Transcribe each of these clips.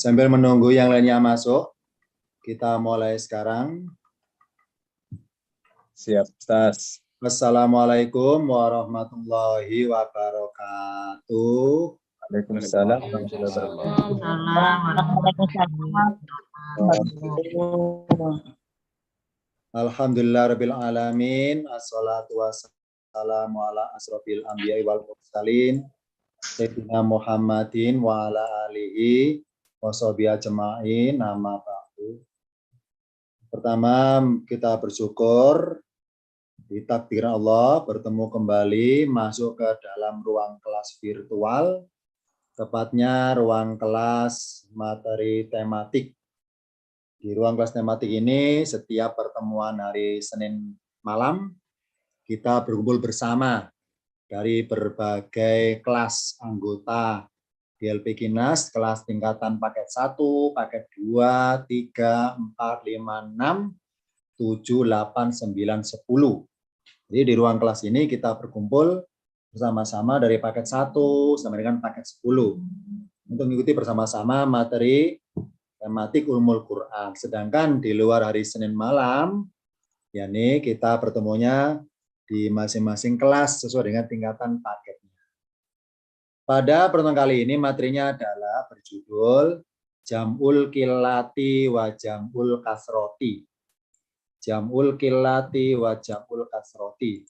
Sambil menunggu yang lainnya masuk, kita mulai sekarang. Siap, Ustaz. Assalamualaikum warahmatullahi wabarakatuh. Waalaikumsalam warahmatullahi wabarakatuh. Alhamdulillah rabbil alamin. Assalatu wassalamu ala asrofil anbiya'i wal mursalin Sayyidina Muhammadin wa ala alihi wa sahbihi ajma'in. Nama ba'du. Pertama, kita bersyukur di takdir Allah bertemu kembali masuk ke dalam ruang kelas virtual, tepatnya ruang kelas materi tematik. Di ruang kelas tematik ini setiap pertemuan hari Senin malam kita berkumpul bersama dari berbagai kelas anggota DLP Kinas, kelas tingkatan paket 1, paket 2, 3, 4, 5, 6, 7, 8, 9, 10. Jadi di ruang kelas ini kita berkumpul bersama-sama dari paket 1 sampai dengan paket 10 untuk mengikuti bersama-sama materi tematik Ulumul Quran. Sedangkan di luar hari Senin malam, yakni kita bertemunya di masing-masing kelas sesuai dengan tingkatan paketnya. Pada pertemuan kali ini materinya adalah berjudul Jam'ul Qillati wa Jam'ul Kasroti. Jam'ul Qillati wa Jam'ul Kasroti.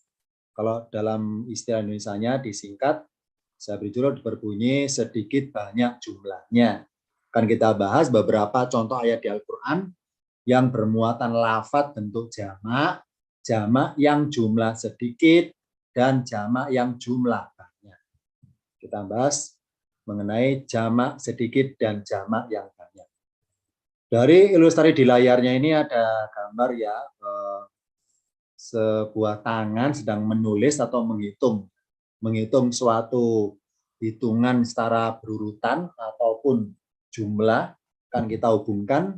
Kalau dalam istilah Indonesianya disingkat, saya beri judul berbunyi sedikit banyak jumlahnya. Akan kita bahas beberapa contoh ayat di Al-Quran yang bermuatan lafadz bentuk jamak, jamak yang jumlah sedikit, dan jamak yang jumlah banyak. Kita bahas mengenai jamak sedikit dan jamak yang banyak. Dari ilustrasi di layarnya ini ada gambar ya, sebuah tangan sedang menulis atau menghitung suatu hitungan secara berurutan ataupun jumlah, akan kita hubungkan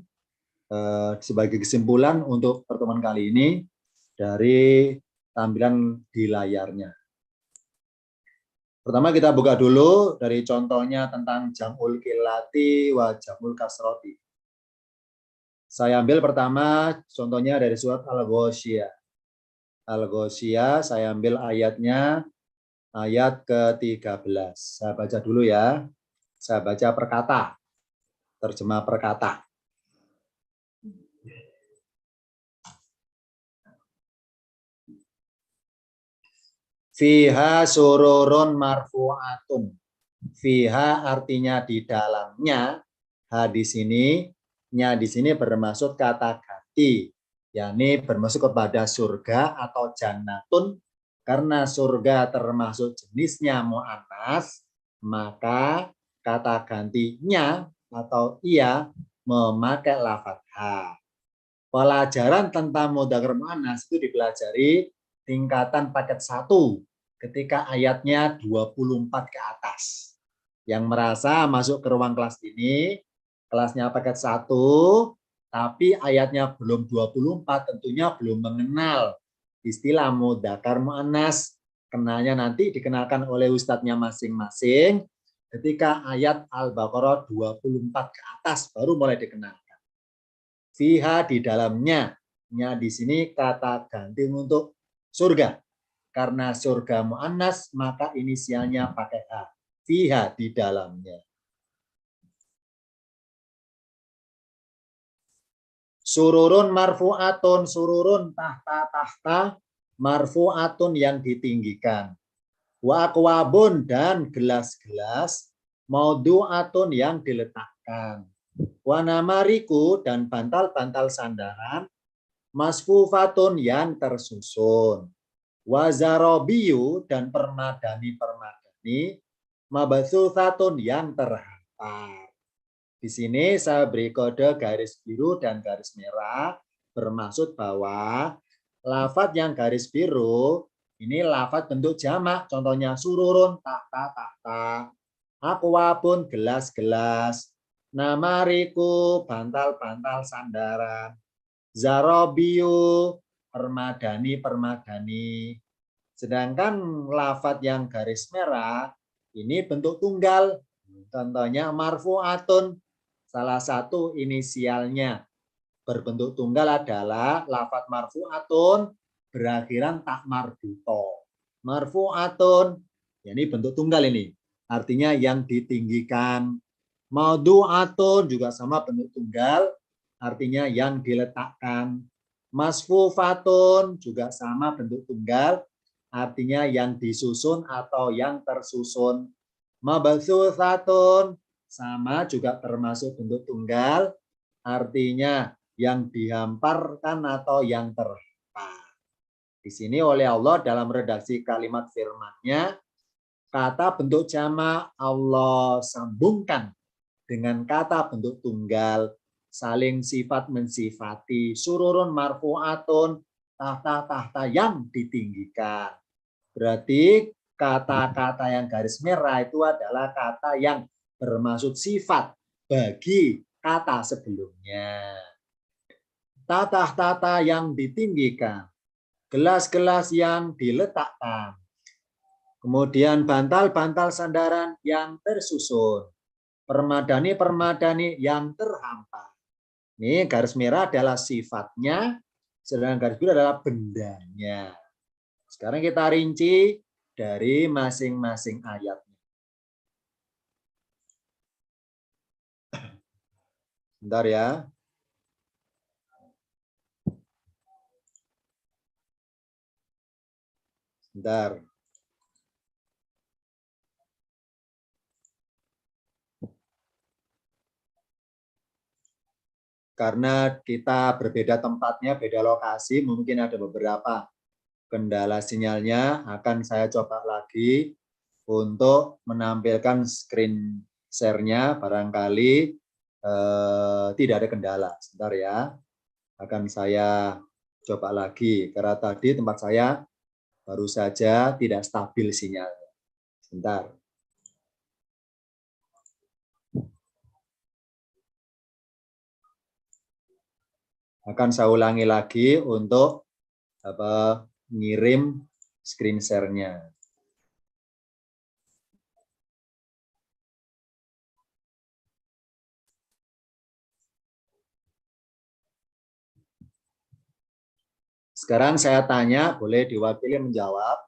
sebagai kesimpulan untuk pertemuan kali ini dari tampilan di layarnya. Pertama kita buka dulu dari contohnya tentang Jam'ul Qillati wa Jam'ul Kasroti. Saya ambil pertama contohnya dari surat Al-Ghasyiyah. Al-Ghasyiyah, saya ambil ayatnya ayat ke-13. Saya baca dulu ya. Saya baca per kata. Terjemah per kata. Fiha sururun marfu'atun. Fiha artinya di dalamnya. Ha di sini, nya di sini bermaksud kata ganti, yakni bermaksud kepada surga atau jannatun. Karena surga termasuk jenisnya mu'annas, maka kata gantinya atau ia memakai lafadz ha. Pelajaran tentang mudzakkar mu'annas itu dipelajari tingkatan paket 1 ketika ayatnya 24 ke atas. Yang merasa masuk ke ruang kelas ini, kelasnya paket 1, tapi ayatnya belum 24, tentunya belum mengenal istilah mudzakkar mu'annas. Kenalnya nanti dikenalkan oleh ustadznya masing-masing ketika ayat Al-Baqarah 24 ke atas baru mulai dikenalkan. Fiha di dalamnya, nya di sini kata ganti untuk surga. Karena surga mu'annas, maka inisialnya pakai ha. Fiha di dalamnya. Sururun marfu'atun, sururun tahta-tahta, marfu'atun yang ditinggikan. Wa akwabun dan gelas-gelas, maudu'atun yang diletakkan. Wa namariku dan bantal-bantal sandaran, masfufatun yang tersusun. Wazarobiyu dan permadani-permadani, mabatsutsatun yang terhampar. Di sini saya beri kode garis biru dan garis merah, bermaksud bahwa lafadz yang garis biru ini lafadz bentuk jamak, contohnya sururun tahta-tahta, akwabun gelas-gelas, namariku bantal-bantal sandaran, zarobiyu permadani-permadani. Sedangkan lafadz yang garis merah ini bentuk tunggal. Contohnya marfu'atun salah satu inisialnya berbentuk tunggal adalah lafadz marfu'atun berakhiran tak marbuto. Marfu'atun, ya ini bentuk tunggal ini. Artinya yang ditinggikan. Maudu'atun juga sama bentuk tunggal, artinya yang diletakkan. Masfufatun juga sama bentuk tunggal, artinya yang disusun atau yang tersusun. Mabatsutsatun sama juga termasuk bentuk tunggal, artinya yang dihamparkan atau yang terhampar. Di sini oleh Allah dalam redaksi kalimat firman-Nya, kata bentuk jamak Allah sambungkan dengan kata bentuk tunggal, saling sifat mensifati, sururun marfu'atun, tahta-tahta yang ditinggikan. Berarti kata-kata yang garis merah itu adalah kata yang bermaksud sifat bagi kata sebelumnya. Tata-tata yang ditinggikan, gelas-gelas yang diletakkan, kemudian bantal-bantal sandaran yang tersusun, permadani-permadani yang terhampar. Ini garis merah adalah sifatnya, sedangkan garis biru adalah bendanya. Sekarang kita rinci dari masing-masing ayatnya. Bentar ya. Bentar. Karena kita berbeda tempatnya, beda lokasi, mungkin ada beberapa kendala sinyalnya. Akan saya coba lagi untuk menampilkan screen share-nya. Barangkali tidak ada kendala. Sebentar ya. Akan saya coba lagi. Karena tadi tempat saya baru saja tidak stabil sinyalnya. Sebentar. Akan saya ulangi lagi untuk ngirim screen share-nya. Sekarang saya tanya, boleh diwakili menjawab.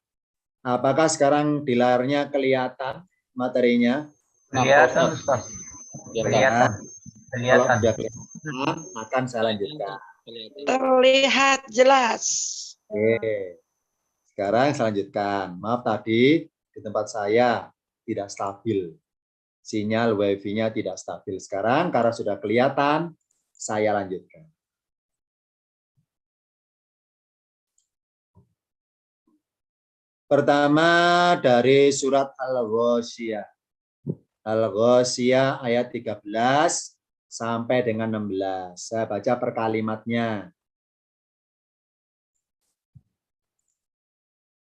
Apakah sekarang di layarnya kelihatan materinya? Kelihatan, Ustaz. Kelihatan. Kalau sudah kelihatan, akan saya lanjutkan. Terlihat jelas. Oke. Sekarang saya lanjutkan. Maaf tadi di tempat saya tidak stabil. Sinyal wifi-nya tidak stabil. Sekarang karena sudah kelihatan, saya lanjutkan. Pertama dari surat Al-Ghasyiyah. Al-Ghasyiyah ayat 13 sampai dengan 16. Saya baca per kalimatnya.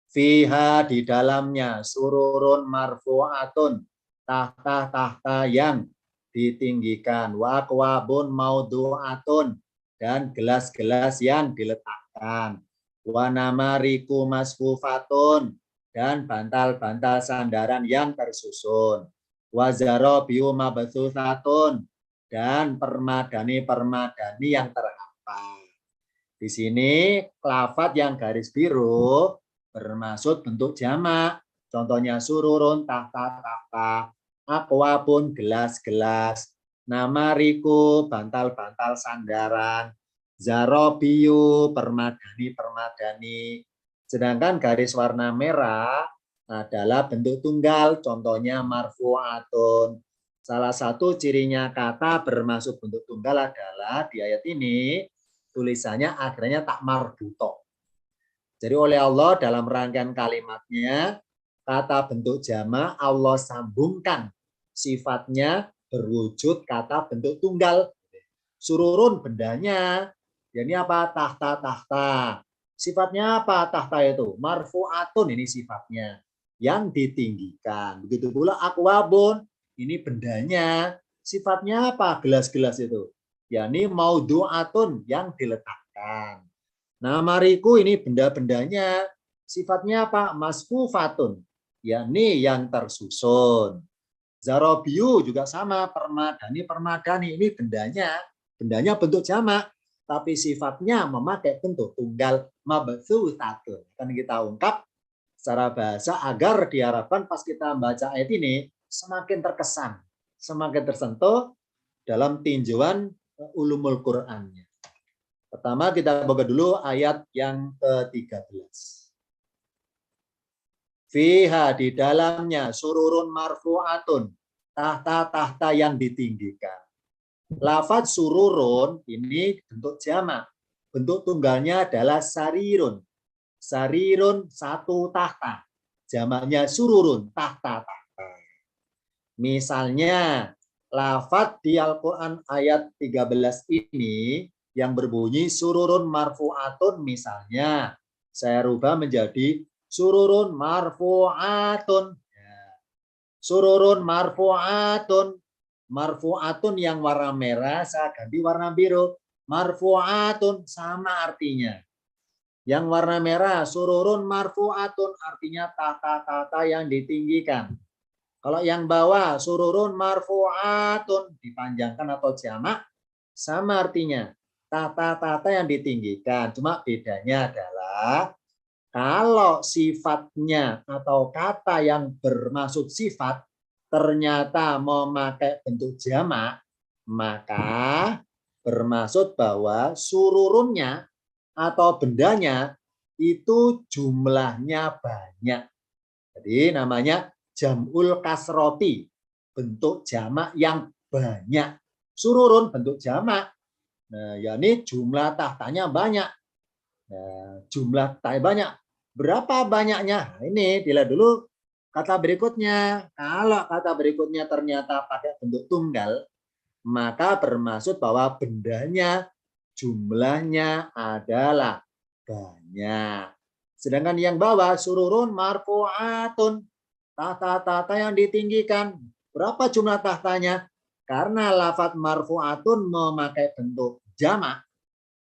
Fiha di dalamnya sururun marfu'atun, tahta-tahta yang ditinggikan, wa akwabun maudu'atun, dan gelas-gelas yang diletakkan, wa namariku masfufatun, dan bantal-bantal sandaran yang tersusun, wa zarobiu mabtsutsatun, dan permadani-permadani yang terhampar. Di sini lafadz yang garis biru bermaksud bentuk jamak. Contohnya sururun, tahta-tahta, akwabun, gelas-gelas, namariku, bantal-bantal sandaran, zarobiyu, permadani-permadani. Sedangkan garis warna merah adalah bentuk tunggal, contohnya marfu'atun. Salah satu cirinya kata bermaksud bentuk tunggal adalah di ayat ini tulisannya akhirnya tak marbuto. Jadi oleh Allah dalam rangkaian kalimatnya, kata bentuk jamak Allah sambungkan sifatnya berwujud kata bentuk tunggal. Sururun bendanya, ini apa? Tahta-tahta. Sifatnya apa tahta itu? Marfu'atun, ini sifatnya yang ditinggikan. Begitu pula akwabun, ini bendanya. Sifatnya apa? Gelas-gelas itu. Yani maudu'atun, yang diletakkan. Nah, mariku ini benda-bendanya sifatnya apa? Masfufatun, yakni yang tersusun. Zarobiu juga sama, permadani ini bendanya bentuk jamak, tapi sifatnya memakai bentuk tunggal mabtsutsatun. Kan kita ungkap secara bahasa agar diharapkan pas kita membaca ayat ini semakin terkesan, semakin tersentuh dalam tinjauan ulumul Qur'annya. Pertama kita buka dulu ayat yang ke-13. Fiha di dalamnya sururun marfu'atun, tahta-tahta yang ditinggikan. Lafaz sururun ini bentuk jamak. Bentuk tunggalnya adalah sarirun. Sarirun satu tahta. Jamaknya sururun, tahta-tahta. Misalnya lafaz di Al-Quran ayat 13 ini yang berbunyi sururun marfu'atun misalnya. Saya rubah menjadi sururun marfu'atun. Sururun marfu'atun. Marfu'atun yang warna merah saya ganti warna biru. Marfu'atun sama artinya. Yang warna merah sururun marfu'atun artinya tahta-tahta yang ditinggikan. Kalau yang bawah sururun marfu'atun dipanjangkan atau jamak sama artinya. Tahta-tahta yang ditinggikan. Cuma bedanya adalah kalau sifatnya atau kata yang bermaksud sifat ternyata memakai bentuk jamak, maka bermaksud bahwa sururunnya atau bendanya itu jumlahnya banyak. Jadi namanya jam'ul kasroti, bentuk jamak yang banyak. Sururun bentuk jamak. Nah, yakni jumlah tahtanya banyak. Nah, jumlah tahtanya banyak. Berapa banyaknya? Nah, ini dilihat dulu kata berikutnya. Kalau kata berikutnya ternyata pakai bentuk tunggal, maka bermaksud bahwa bendanya jumlahnya adalah banyak. Sedangkan yang bawah sururun marfu'atun, tahta-tahta yang ditinggikan. Berapa jumlah tahtanya? Karena lafadz marfu'atun memakai bentuk jamak,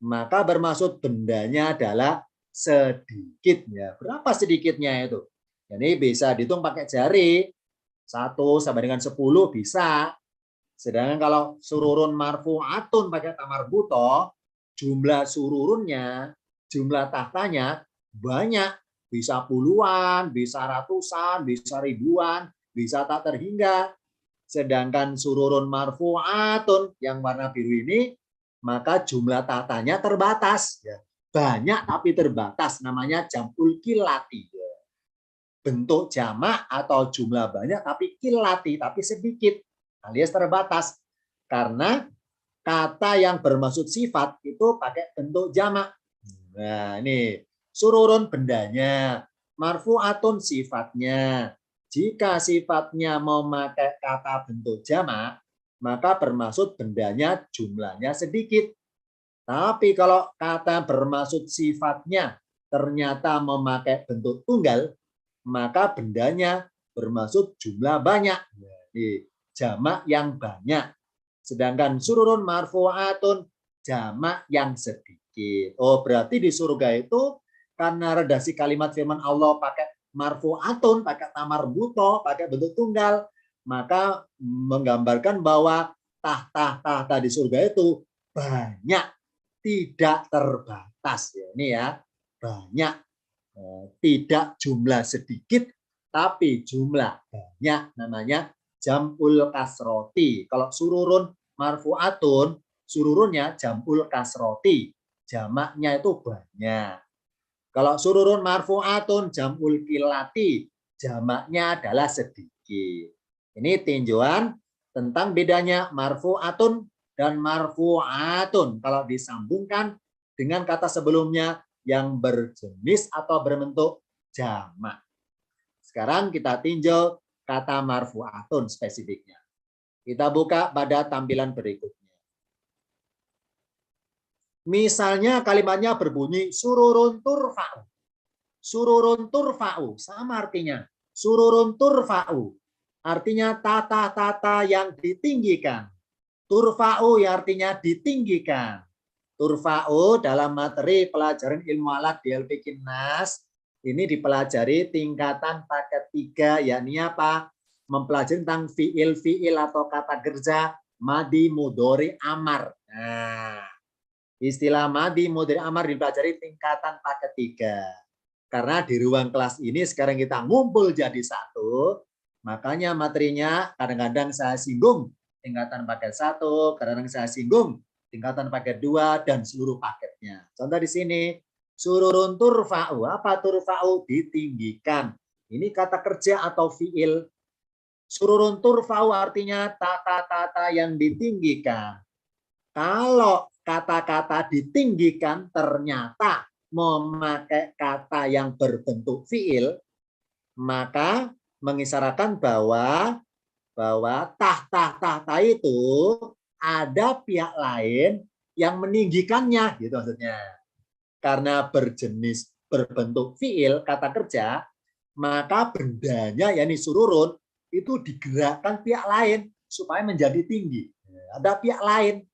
maka bermaksud bendanya adalah sedikit. Ya, berapa sedikitnya itu? Ini bisa dihitung pakai jari. 1 sama dengan 10 bisa. Sedangkan kalau sururun marfu'atun pakai tamarbuto, jumlah sururunnya, jumlah tahtanya banyak. Bisa puluhan, bisa ratusan, bisa ribuan, bisa tak terhingga. Sedangkan sururun marfu'atun yang warna biru ini, maka jumlah tahtanya terbatas. Banyak tapi terbatas, namanya jam'ul kilati. Bentuk jamak atau jumlah banyak tapi kilati, tapi sedikit, alias terbatas. Karena kata yang bermaksud sifat itu pakai bentuk jamak. Nah, ini sururun bendanya, marfu'atun sifatnya. Jika sifatnya memakai kata bentuk jamak, maka bermaksud bendanya jumlahnya sedikit. Tapi kalau kata bermaksud sifatnya ternyata memakai bentuk tunggal, maka bendanya bermaksud jumlah banyak. Jadi jamak yang banyak. Sedangkan sururun marfu'atun jamak yang sedikit. Oh, berarti di surga itu karena redaksi kalimat firman Allah pakai marfu'atun, pakai tamarbuto, pakai bentuk tunggal, maka menggambarkan bahwa tahta-tahta di surga itu banyak, tidak terbatas. Ya, ini ya, banyak. Tidak jumlah sedikit, tapi jumlah banyak, namanya jam'ul kasroti. Kalau sururun marfu'atun, sururunnya jam'ul kasroti, jamaknya itu banyak. Kalau sururun marfu'atun jam'ul kilati, jamaknya adalah sedikit. Ini tinjauan tentang bedanya marfu'atun dan marfu'atun. Kalau disambungkan dengan kata sebelumnya yang berjenis atau berbentuk jamak. Sekarang kita tinjau kata marfu'atun spesifiknya. Kita buka pada tampilan berikutnya. Misalnya kalimatnya berbunyi sururun turfa'u. Sururun turfa'u sama artinya. Sururun turfa'u artinya tata-tata yang ditinggikan. Turfa'u yang artinya ditinggikan. Turfa'u dalam materi pelajaran ilmu alat DLP Kinnas ini dipelajari tingkatan paket 3, yakni apa? mempelajari tentang fiil atau kata kerja madi mudhari amar. Nah, istilah madi mudhari amar dipelajari tingkatan paket 3. Karena di ruang kelas ini sekarang kita ngumpul jadi satu, makanya materinya kadang-kadang saya singgung tingkatan paket 1, kadang-kadang saya singgung tingkatan paket 2 dan seluruh paketnya. Contoh di sini, sururun turfa'u. Apa turfa'u? Ditinggikan. Ini kata kerja atau fiil. Sururun turfa'u artinya kata-kata yang ditinggikan. Kalau kata-kata ditinggikan ternyata memakai kata yang berbentuk fiil, maka mengisyaratkan bahwa tahta itu ada pihak lain yang meninggikannya, gitu maksudnya. Karena berbentuk fiil kata kerja, maka bendanya yakni sururun itu digerakkan pihak lain supaya menjadi tinggi. Ada pihak lain.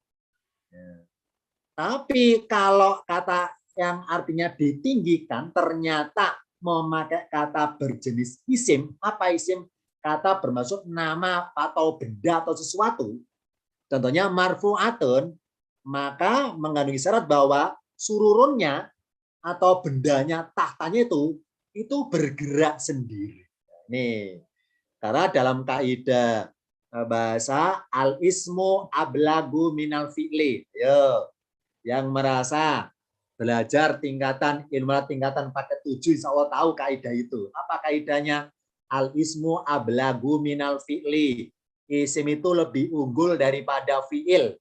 Tapi kalau kata yang artinya ditinggikan ternyata memakai kata berjenis isim. Apa isim? Kata bermaksud nama atau benda atau sesuatu. Contohnya marfu'atun, maka mengandung syarat bahwa sururunnya atau bendanya tahtanya itu bergerak sendiri. Nih, karena dalam kaidah bahasa al-ismu ablagu minal fi'li. Yo, yang merasa belajar tingkatan paket 7 insya Allah tahu kaidah itu. Apa kaidahnya? Al-ismu ablagu minal fi'li. Isim itu lebih unggul daripada fi'il.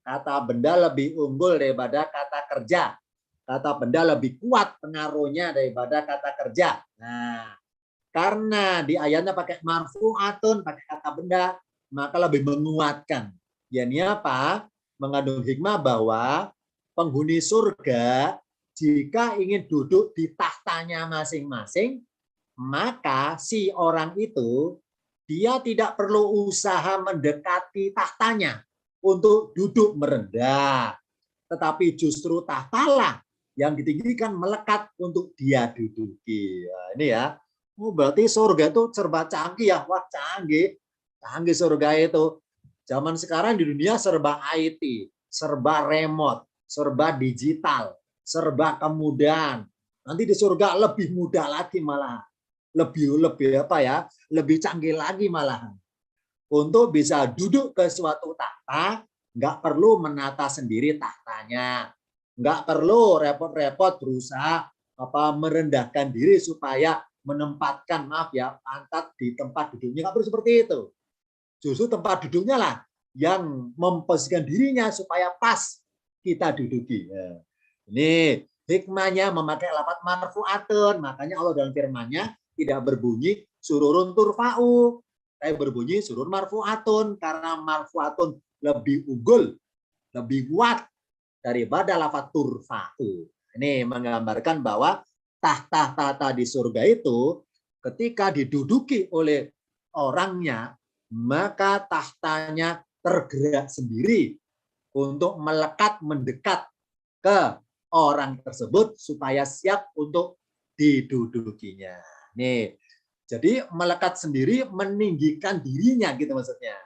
Kata benda lebih unggul daripada kata kerja. Kata benda lebih kuat pengaruhnya daripada kata kerja. Nah, karena di ayatnya pakai marfu'atun, pakai kata benda, maka lebih menguatkan. Yani apa? Mengandung hikmah bahwa penghuni surga jika ingin duduk di tahtanya masing-masing, maka si orang itu dia tidak perlu usaha mendekati tahtanya untuk duduk merendah. Tetapi justru tahtalah yang ditinggikan melekat untuk dia duduki. Nah, ini ya. Oh, berarti surga itu serba canggih ya. Wah, canggih. Canggih surga itu. Zaman sekarang di dunia serba IT, serba remote, serba digital, serba kemudahan. Nanti di surga lebih mudah lagi malah. Lebih apa ya? Lebih canggih lagi malahan. Untuk bisa duduk ke suatu tahta, nggak perlu menata sendiri tahtanya. Nggak perlu repot-repot berusaha merendahkan diri supaya menempatkan, maaf ya, pantat di tempat duduknya. Nggak perlu seperti itu. Justru tempat duduknya lah yang memposisikan dirinya supaya pas kita duduki. Ini hikmahnya memakai lafaz marfu'atun. Makanya Allah dalam firman-Nya tidak berbunyi sururun turfa'u, tapi berbunyi surur marfu'atun, karena marfu'atun lebih unggul, lebih kuat daripada lafaz turfa'u. Ini menggambarkan bahwa tahta-tahta di surga itu ketika diduduki oleh orangnya, maka tahtanya tergerak sendiri untuk melekat mendekat ke orang tersebut supaya siap untuk didudukinya. Nih, jadi melekat sendiri meninggikan dirinya gitu maksudnya.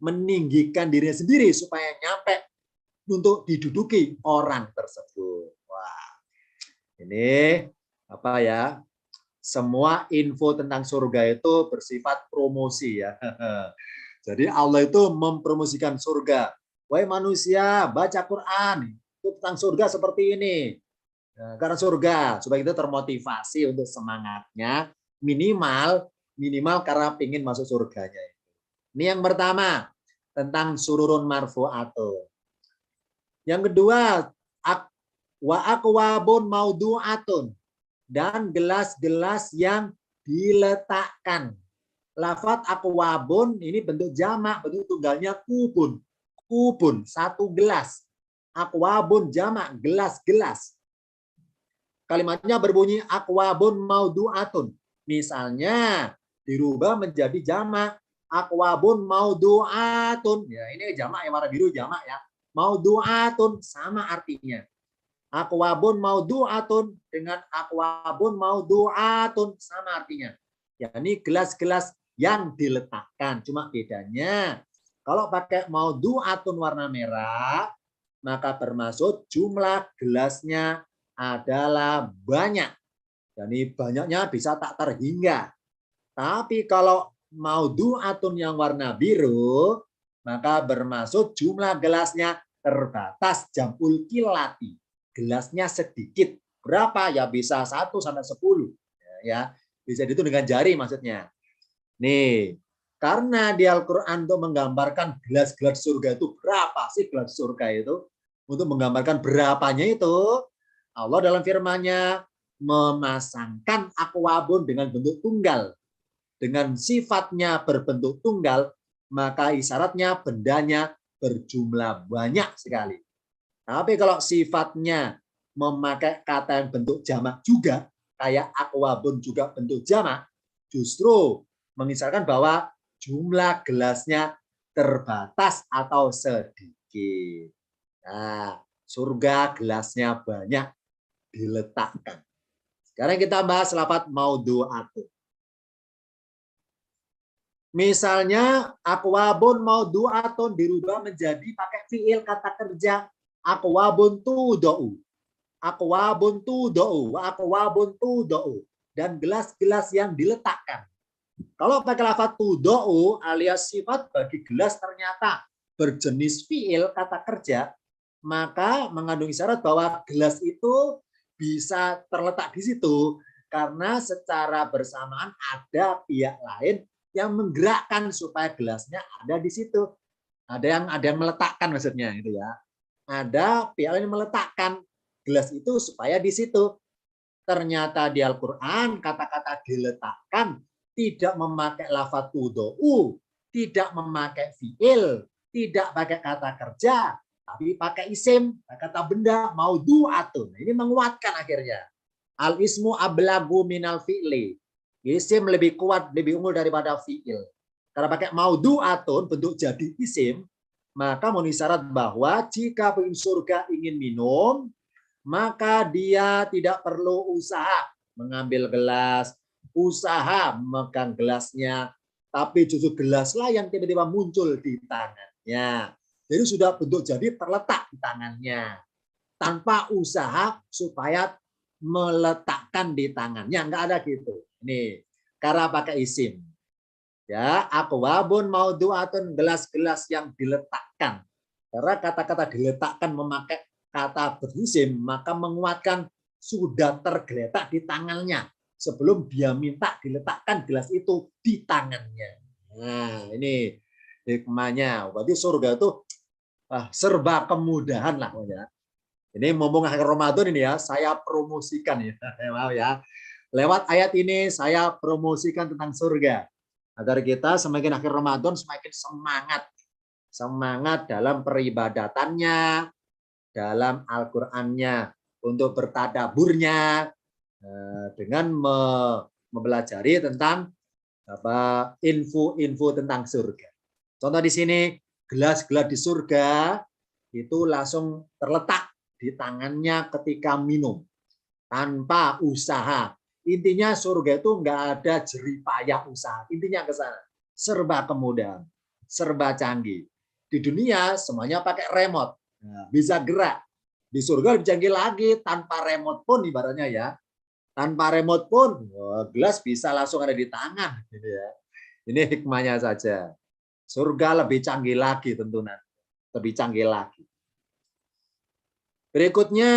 Meninggikan dirinya sendiri supaya nyampe untuk diduduki orang tersebut. Wah. Ini apa ya? Semua info tentang surga itu bersifat promosi ya. Jadi Allah itu mempromosikan surga. Wahai manusia, baca Quran. Itu tentang surga seperti ini. Nah, karena surga, supaya kita termotivasi untuk semangatnya, minimal karena ingin masuk surganya. Ini yang pertama, tentang sururun marfu'atun. Yang kedua, wa akwabun maudu'atun, dan gelas-gelas yang diletakkan. Lafaz akwabun ini bentuk jamak, bentuk tunggalnya kubun. Kubun, satu gelas. Akwabun jamak, gelas-gelas. Kalimatnya berbunyi akwabun maudu'atun. Misalnya dirubah menjadi jamak akwabun maudu'atun. Ya, ini jamak yang warna biru jamak ya. Maudu'atun sama artinya. Akwabun maudu'atun dengan akwabun maudu'atun sama artinya. Ya, ini gelas-gelas yang diletakkan. Cuma bedanya kalau pakai maudu'atun warna merah, maka bermaksud jumlah gelasnya adalah banyak. Jadi banyaknya bisa tak terhingga. Tapi kalau maudu'atun yang warna biru, maka bermaksud jumlah gelasnya terbatas, jamul kilati. Gelasnya sedikit. Berapa? Ya bisa 1 sampai 10. Ya, bisa dihitung dengan jari maksudnya. Nih, karena di Al-Quran untuk menggambarkan gelas-gelas surga itu berapa sih gelas surga itu? Untuk menggambarkan berapanya itu, Allah dalam firman-Nya memasangkan akwabun dengan bentuk tunggal. Dengan sifatnya berbentuk tunggal, maka isyaratnya bendanya berjumlah banyak sekali. Tapi kalau sifatnya memakai kata yang bentuk jamak juga, kayak akwabun juga bentuk jamak, justru mengisyaratkan bahwa jumlah gelasnya terbatas atau sedikit. Nah, surga gelasnya banyak diletakkan. Sekarang kita bahas lafaz maudu'atun. Misalnya akwabun maudu'atun dirubah menjadi pakai fiil kata kerja akwabun tudau. Akwabun tudau, akwabun tudau, dan gelas-gelas yang diletakkan. Kalau pakai lafaz tudau alias sifat bagi gelas ternyata berjenis fiil kata kerja, maka mengandung isyarat bahwa gelas itu bisa terletak di situ karena secara bersamaan ada pihak lain yang menggerakkan supaya gelasnya ada di situ. Ada yang meletakkan maksudnya gitu ya. Ada pihak lain yang meletakkan gelas itu supaya di situ. Ternyata di Al-Qur'an kata-kata diletakkan tidak memakai lafaz tudau, tidak memakai fiil, tidak pakai kata kerja, tapi pakai isim, kata benda maudu'atun. Ini menguatkan akhirnya. Al-ismu ablagu minal fi'li. Isim lebih kuat, lebih unggul daripada fi'il. Karena pakai maudu'atun, bentuk jadi isim, maka menisyarat bahwa jika penghuni surga ingin minum, maka dia tidak perlu usaha mengambil gelas, usaha memegang gelasnya, tapi justru gelaslah yang tiba-tiba muncul di tangannya. Jadi sudah bentuk jadi terletak di tangannya. Tanpa usaha supaya meletakkan di tangannya. Enggak ada gitu. Ini karena pakai isim. Ya, akwabun maudu'atun, gelas-gelas yang diletakkan. Karena kata-kata diletakkan memakai kata berisim, maka menguatkan sudah tergeletak di tangannya sebelum dia minta diletakkan gelas itu di tangannya. Nah, ini hikmahnya. Berarti surga itu serba kemudahan lah ya. Ini mumpung akhir Ramadan ini ya, saya promosikan ya. Maaf ya. Lewat ayat ini saya promosikan tentang surga. Agar kita semakin akhir Ramadan semakin semangat. Semangat dalam peribadatannya, dalam Al-Qur'annya, untuk bertadaburnya, dengan mempelajari tentang info-info tentang surga. Contoh di sini, gelas-gelas di surga itu langsung terletak di tangannya ketika minum tanpa usaha. Intinya surga itu nggak ada jeripayah usaha. Intinya ke sana. Serba kemudahan, serba canggih. Di dunia semuanya pakai remote. Nah, bisa gerak. Di surga lebih canggih lagi, tanpa remote pun ibaratnya ya. Tanpa remote pun gelas bisa langsung ada di tangan gitu ya. Ini hikmahnya saja. Surga lebih canggih lagi tentunya. Lebih canggih lagi. Berikutnya,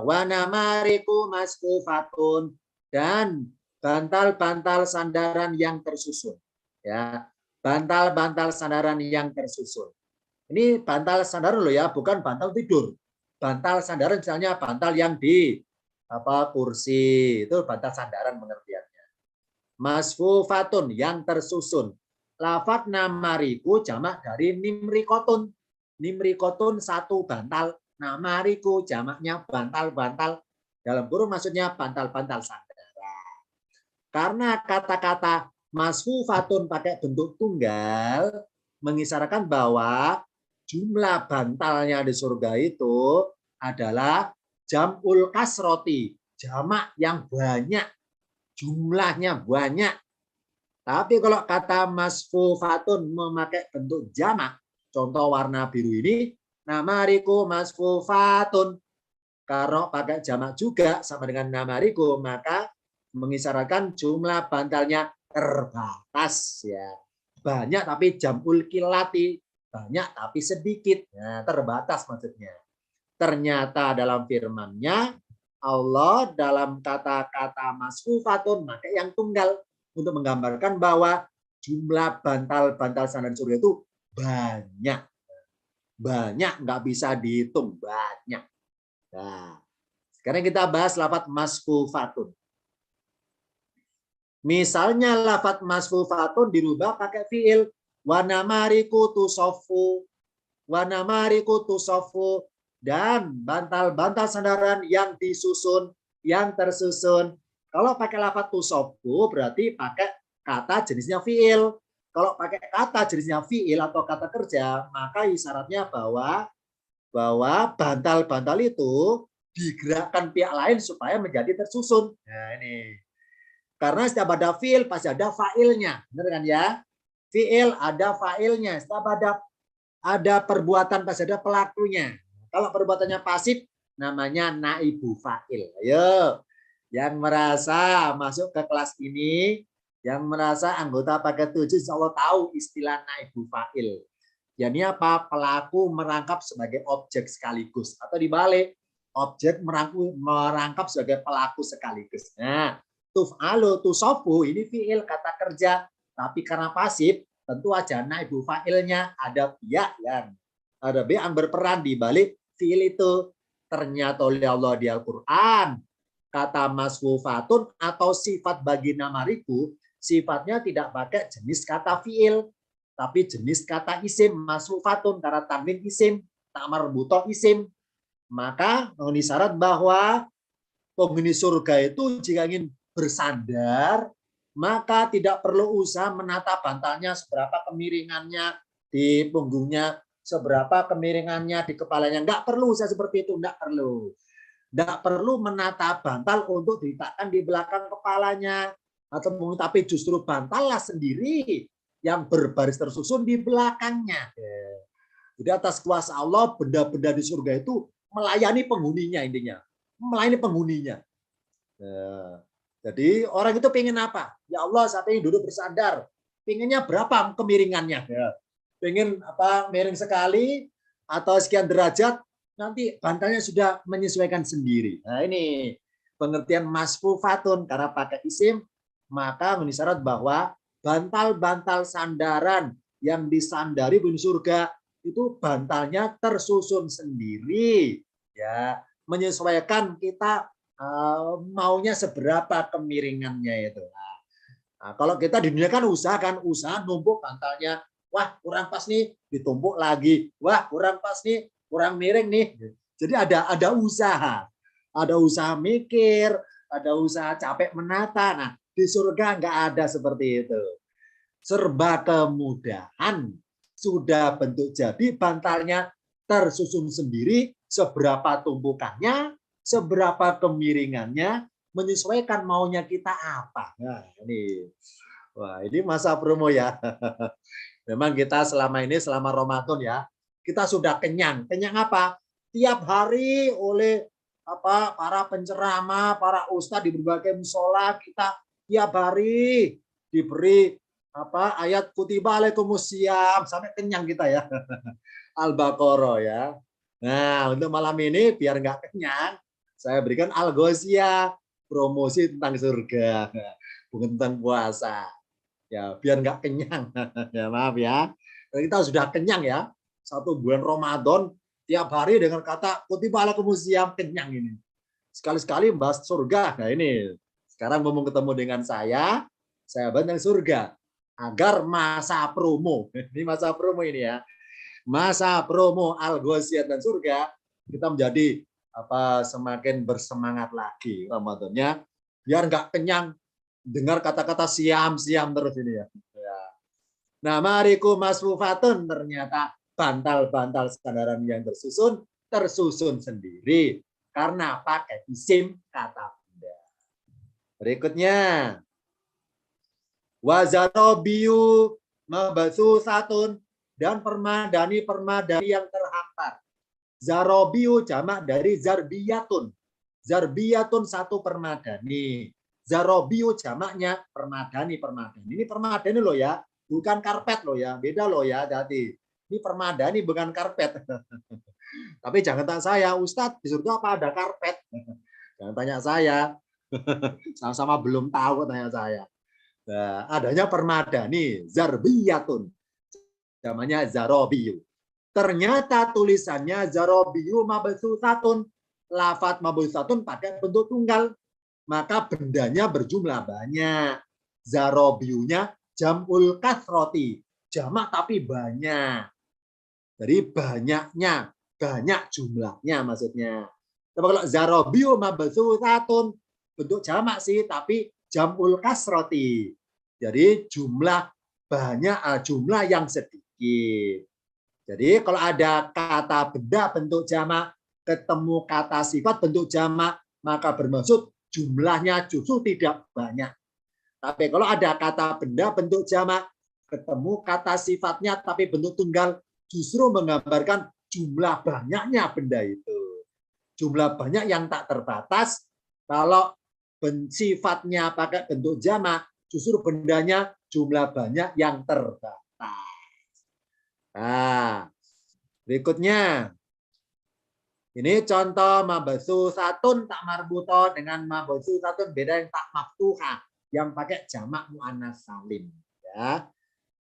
wanamariku maskufatun, dan bantal-bantal sandaran yang tersusun. Ya, bantal-bantal sandaran yang tersusun. Ini bantal sandaran loh ya, bukan bantal tidur. Bantal sandaran misalnya bantal yang di kursi, itu bantal sandaran pengertiannya. Masfufatun yang tersusun. Lafaz namariku jamak dari nimrikotun. Nimrikotun satu bantal. Namariku jamaknya bantal-bantal. Dalam kurung maksudnya bantal-bantal sandaran. Karena kata-kata masfufatun pakai bentuk tunggal mengisyaratkan bahwa jumlah bantalnya di surga itu adalah jamul kasroti, jamak yang banyak, jumlahnya banyak. Tapi kalau kata masfufatun memakai bentuk jamak, contoh warna biru ini, namariku masfufatun. Kalau pakai jamak juga sama dengan namariku, maka mengisyaratkan jumlah bantalnya terbatas ya. Banyak tapi jamul kilati, banyak tapi sedikit. Nah, terbatas maksudnya. Ternyata dalam firman-Nya Allah dalam kata-kata masfufatun maka yang tunggal untuk menggambarkan bahwa jumlah bantal-bantal sandaran surga itu banyak. Banyak, nggak bisa dihitung, banyak. Nah, sekarang kita bahas lafadz masfufatun. Misalnya lafadz masfufatun dirubah pakai fiil wa namariku tusaffu, wa namariku tusaffu, dan bantal-bantal sandaran yang disusun, yang tersusun. Kalau pakai lafadz tusaffu berarti pakai kata jenisnya fiil. Kalau pakai kata jenisnya fiil atau kata kerja, maka isyaratnya bahwa bantal-bantal itu digerakkan pihak lain supaya menjadi tersusun. Nah, ini. Karena setiap ada fiil pasti ada fa'ilnya. Benar kan ya? Fiil ada fa'ilnya. Setiap ada perbuatan pasti ada pelakunya. Kalau perbuatannya pasif namanya naibu fa'il. Ayo. Yang merasa masuk ke kelas ini, yang merasa anggota paket 7 insya Allah tahu istilah naibu fa'il. Ini apa? Pelaku merangkap sebagai objek sekaligus. Atau dibalik, objek merangkap sebagai pelaku sekaligus. Nah, tuf'alu, tusofu, ini fi'il kata kerja. Tapi karena pasif, tentu aja naibu fa'ilnya ada pihak yang berperan di balik fi'il itu. Ternyata oleh Allah di Al-Quran, kata masfufatun atau sifat bagi namariku, sifatnya tidak pakai jenis kata fi'il, tapi jenis kata isim, masfufatun, karena tanwin isim, tak marbutoh isim. Maka mengenai syarat bahwa penghuni surga itu jika ingin bersandar, maka tidak perlu usaha menata bantalnya seberapa kemiringannya di punggungnya, seberapa kemiringannya di kepalanya. Enggak perlu usaha seperti itu, enggak perlu. Enggak perlu menata bantal untuk diletakkan di belakang kepalanya, tapi justru bantallah sendiri yang berbaris tersusun di belakangnya. Jadi atas kuasa Allah, benda-benda di surga itu melayani penghuninya intinya. Melayani penghuninya. Jadi orang itu pengen apa? Ya Allah, saat ini duduk bersandar. Pengennya berapa kemiringannya? Pengen apa? Miring sekali atau sekian derajat, nanti bantalnya sudah menyesuaikan sendiri. Nah ini pengertian masfufatun, karena pakai isim, maka mengisyarat bahwa bantal-bantal sandaran yang disandari penghuni surga itu bantalnya tersusun sendiri, ya, menyesuaikan kita maunya seberapa kemiringannya itu. Nah, kalau kita di dunia kan usaha numpuk bantalnya, wah kurang pas nih, ditumpuk lagi, wah kurang pas nih, kurang miring nih. Jadi ada usaha mikir, ada usaha capek menata. Nah, di surga nggak ada seperti itu. Serba kemudahan, sudah bentuk jadi, bantalnya tersusun sendiri, seberapa tumpukannya, seberapa kemiringannya, menyesuaikan maunya kita apa. Nah, ini masa promo ya. Memang kita selama ini, selama Ramadan ya, kita sudah kenyang. Kenyang apa? Tiap hari oleh para penceramah, para ustadz di berbagai musola, kita tiap hari diberi ayat kutiba alaikumusiyam, sampai kenyang kita ya. Al-Baqarah ya. Nah, untuk malam ini biar nggak kenyang, saya berikan Al-Ghoshiyah, promosi tentang surga, bukan tentang puasa. Ya, biar nggak kenyang. Ya, maaf ya. Kita sudah kenyang ya. 1 bulan Ramadan tiap hari dengan kata kutiba alaikumusiyam, kenyang ini. Sekali-sekali bahas surga. Nah, ini sekarang ngomong ketemu dengan saya bahas tentang surga agar masa promo. Ini masa promo ini ya. Masa promo Al-Ghoshiyah dan surga, kita menjadi semakin bersemangat lagi Ramadannya, biar nggak kenyang dengar kata-kata siam terus ini ya. Nah, mariku masfufatun, ternyata bantal-bantal sandaran yang tersusun sendiri karena pakai isim kata benda. Berikutnya, Wazarobiu mabsusatun, dan permadani yang terhampar. Zarobiu jamak dari zarbiyatun. Zarbiyatun satu permadani. Zarobiu jamaknya permadani. Ini permadani loh ya, bukan karpet loh ya, beda loh ya. Jadi ini permadani bukan karpet. Tapi jangan tanya saya, Ustadz di surga apa ada karpet? Jangan tanya saya. Sama-sama belum tahu tanya saya. Nah, adanya permadani, zarbiyatun. Namanya zarobiyu. Ternyata tulisannya zarobiyu mabsusatun. Lafat mabsusatun pakai bentuk tunggal. Maka bendanya berjumlah banyak. Zarobiyunya jamul kasroti. Jamak tapi banyak. Jadi banyaknya. Banyak jumlahnya maksudnya. Tapi kalau zarobiyu mabsusatun. Bentuk jamak sih, tapi jamul kasroti. Jadi jumlah banyak, jumlah yang sedikit. Jadi kalau ada kata benda bentuk jamak, ketemu kata sifat bentuk jamak, maka bermaksud jumlahnya justru tidak banyak. Tapi kalau ada kata benda bentuk jamak, ketemu kata sifatnya tapi bentuk tunggal, justru menggambarkan jumlah banyaknya benda itu. Jumlah banyak yang tak terbatas. Kalau sifatnya pakai bentuk jamak, justru bendanya jumlah banyak yang terbatas. Nah, berikutnya. Ini contoh mabsusatun tak marbuto dengan mabsusatun beda yang tak maftuhah, yang pakai jamak muannats salim. Ya.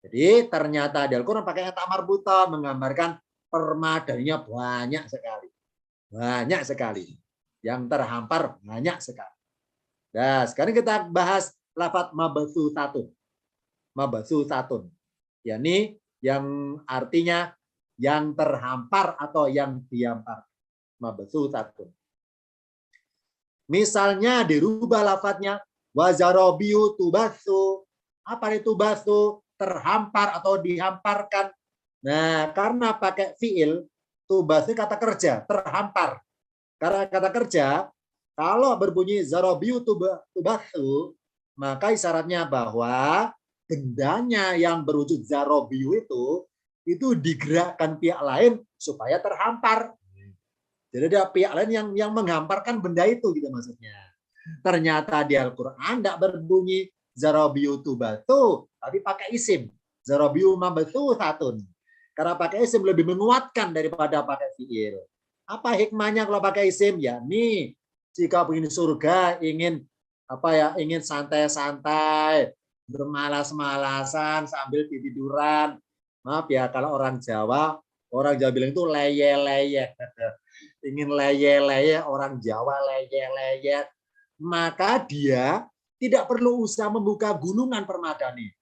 Jadi ternyata di Al-Quran pakai tak marbuto menggambarkan permadaninya banyak sekali. Banyak sekali. Yang terhampar banyak sekali. Nah, sekarang kita bahas lafaz mabsusatun. Mabsusatun. Yakni yang artinya yang terhampar atau yang dihampar. Mabsusatun. Misalnya dirubah lafadznya wazarobiu tubasu. Apa itu tubasu? Terhampar atau dihamparkan. Nah, karena pakai fiil, tubasu kata kerja, terhampar. Karena kata kerja, kalau berbunyi zarobiu tubasu, maka isyaratnya bahwa bendanya yang berwujud zarobiu itu digerakkan pihak lain supaya terhampar. Jadi ada pihak lain yang menghamparkan benda itu gitu maksudnya. Ternyata di Al-Quran tidak berbunyi zarobiu tubatu, tapi pakai isim. Zarobiu mabsusatun. Karena pakai isim lebih menguatkan daripada pakai fiil. Apa hikmahnya kalau pakai isim? Ya nih, jika ingin surga, ingin santai-santai, bermalas-malasan sambil tiduran. Maaf ya kalau orang Jawa bilang itu leye-leye. Ingin leye-leye, orang Jawa leye-leye. Maka dia tidak perlu usaha membuka gulungan permadani.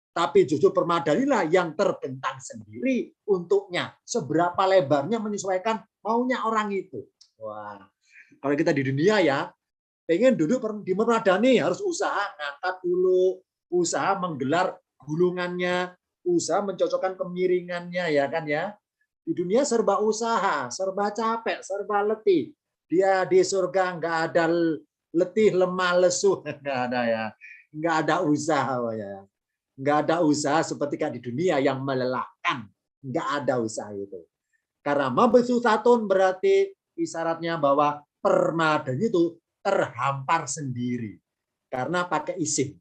Tapi justru permadanilah yang terbentang sendiri untuknya. Seberapa lebarnya menyesuaikan maunya orang itu. Wah, kalau kita di dunia ya, pengen duduk di permadani harus usaha ngangkat dulu, usaha menggelar gulungannya, usaha mencocokkan kemiringannya ya kan ya. Di dunia serba usaha, serba capek, serba letih. Dia di surga nggak ada letih, lemah, lesu, nggak ada ya, nggak ada usaha ya. Nggak ada usaha seperti di dunia yang melelahkan. Nggak ada usaha itu. Karena mabsusatun berarti isyaratnya bahwa permadani itu terhampar sendiri. Karena pakai isim.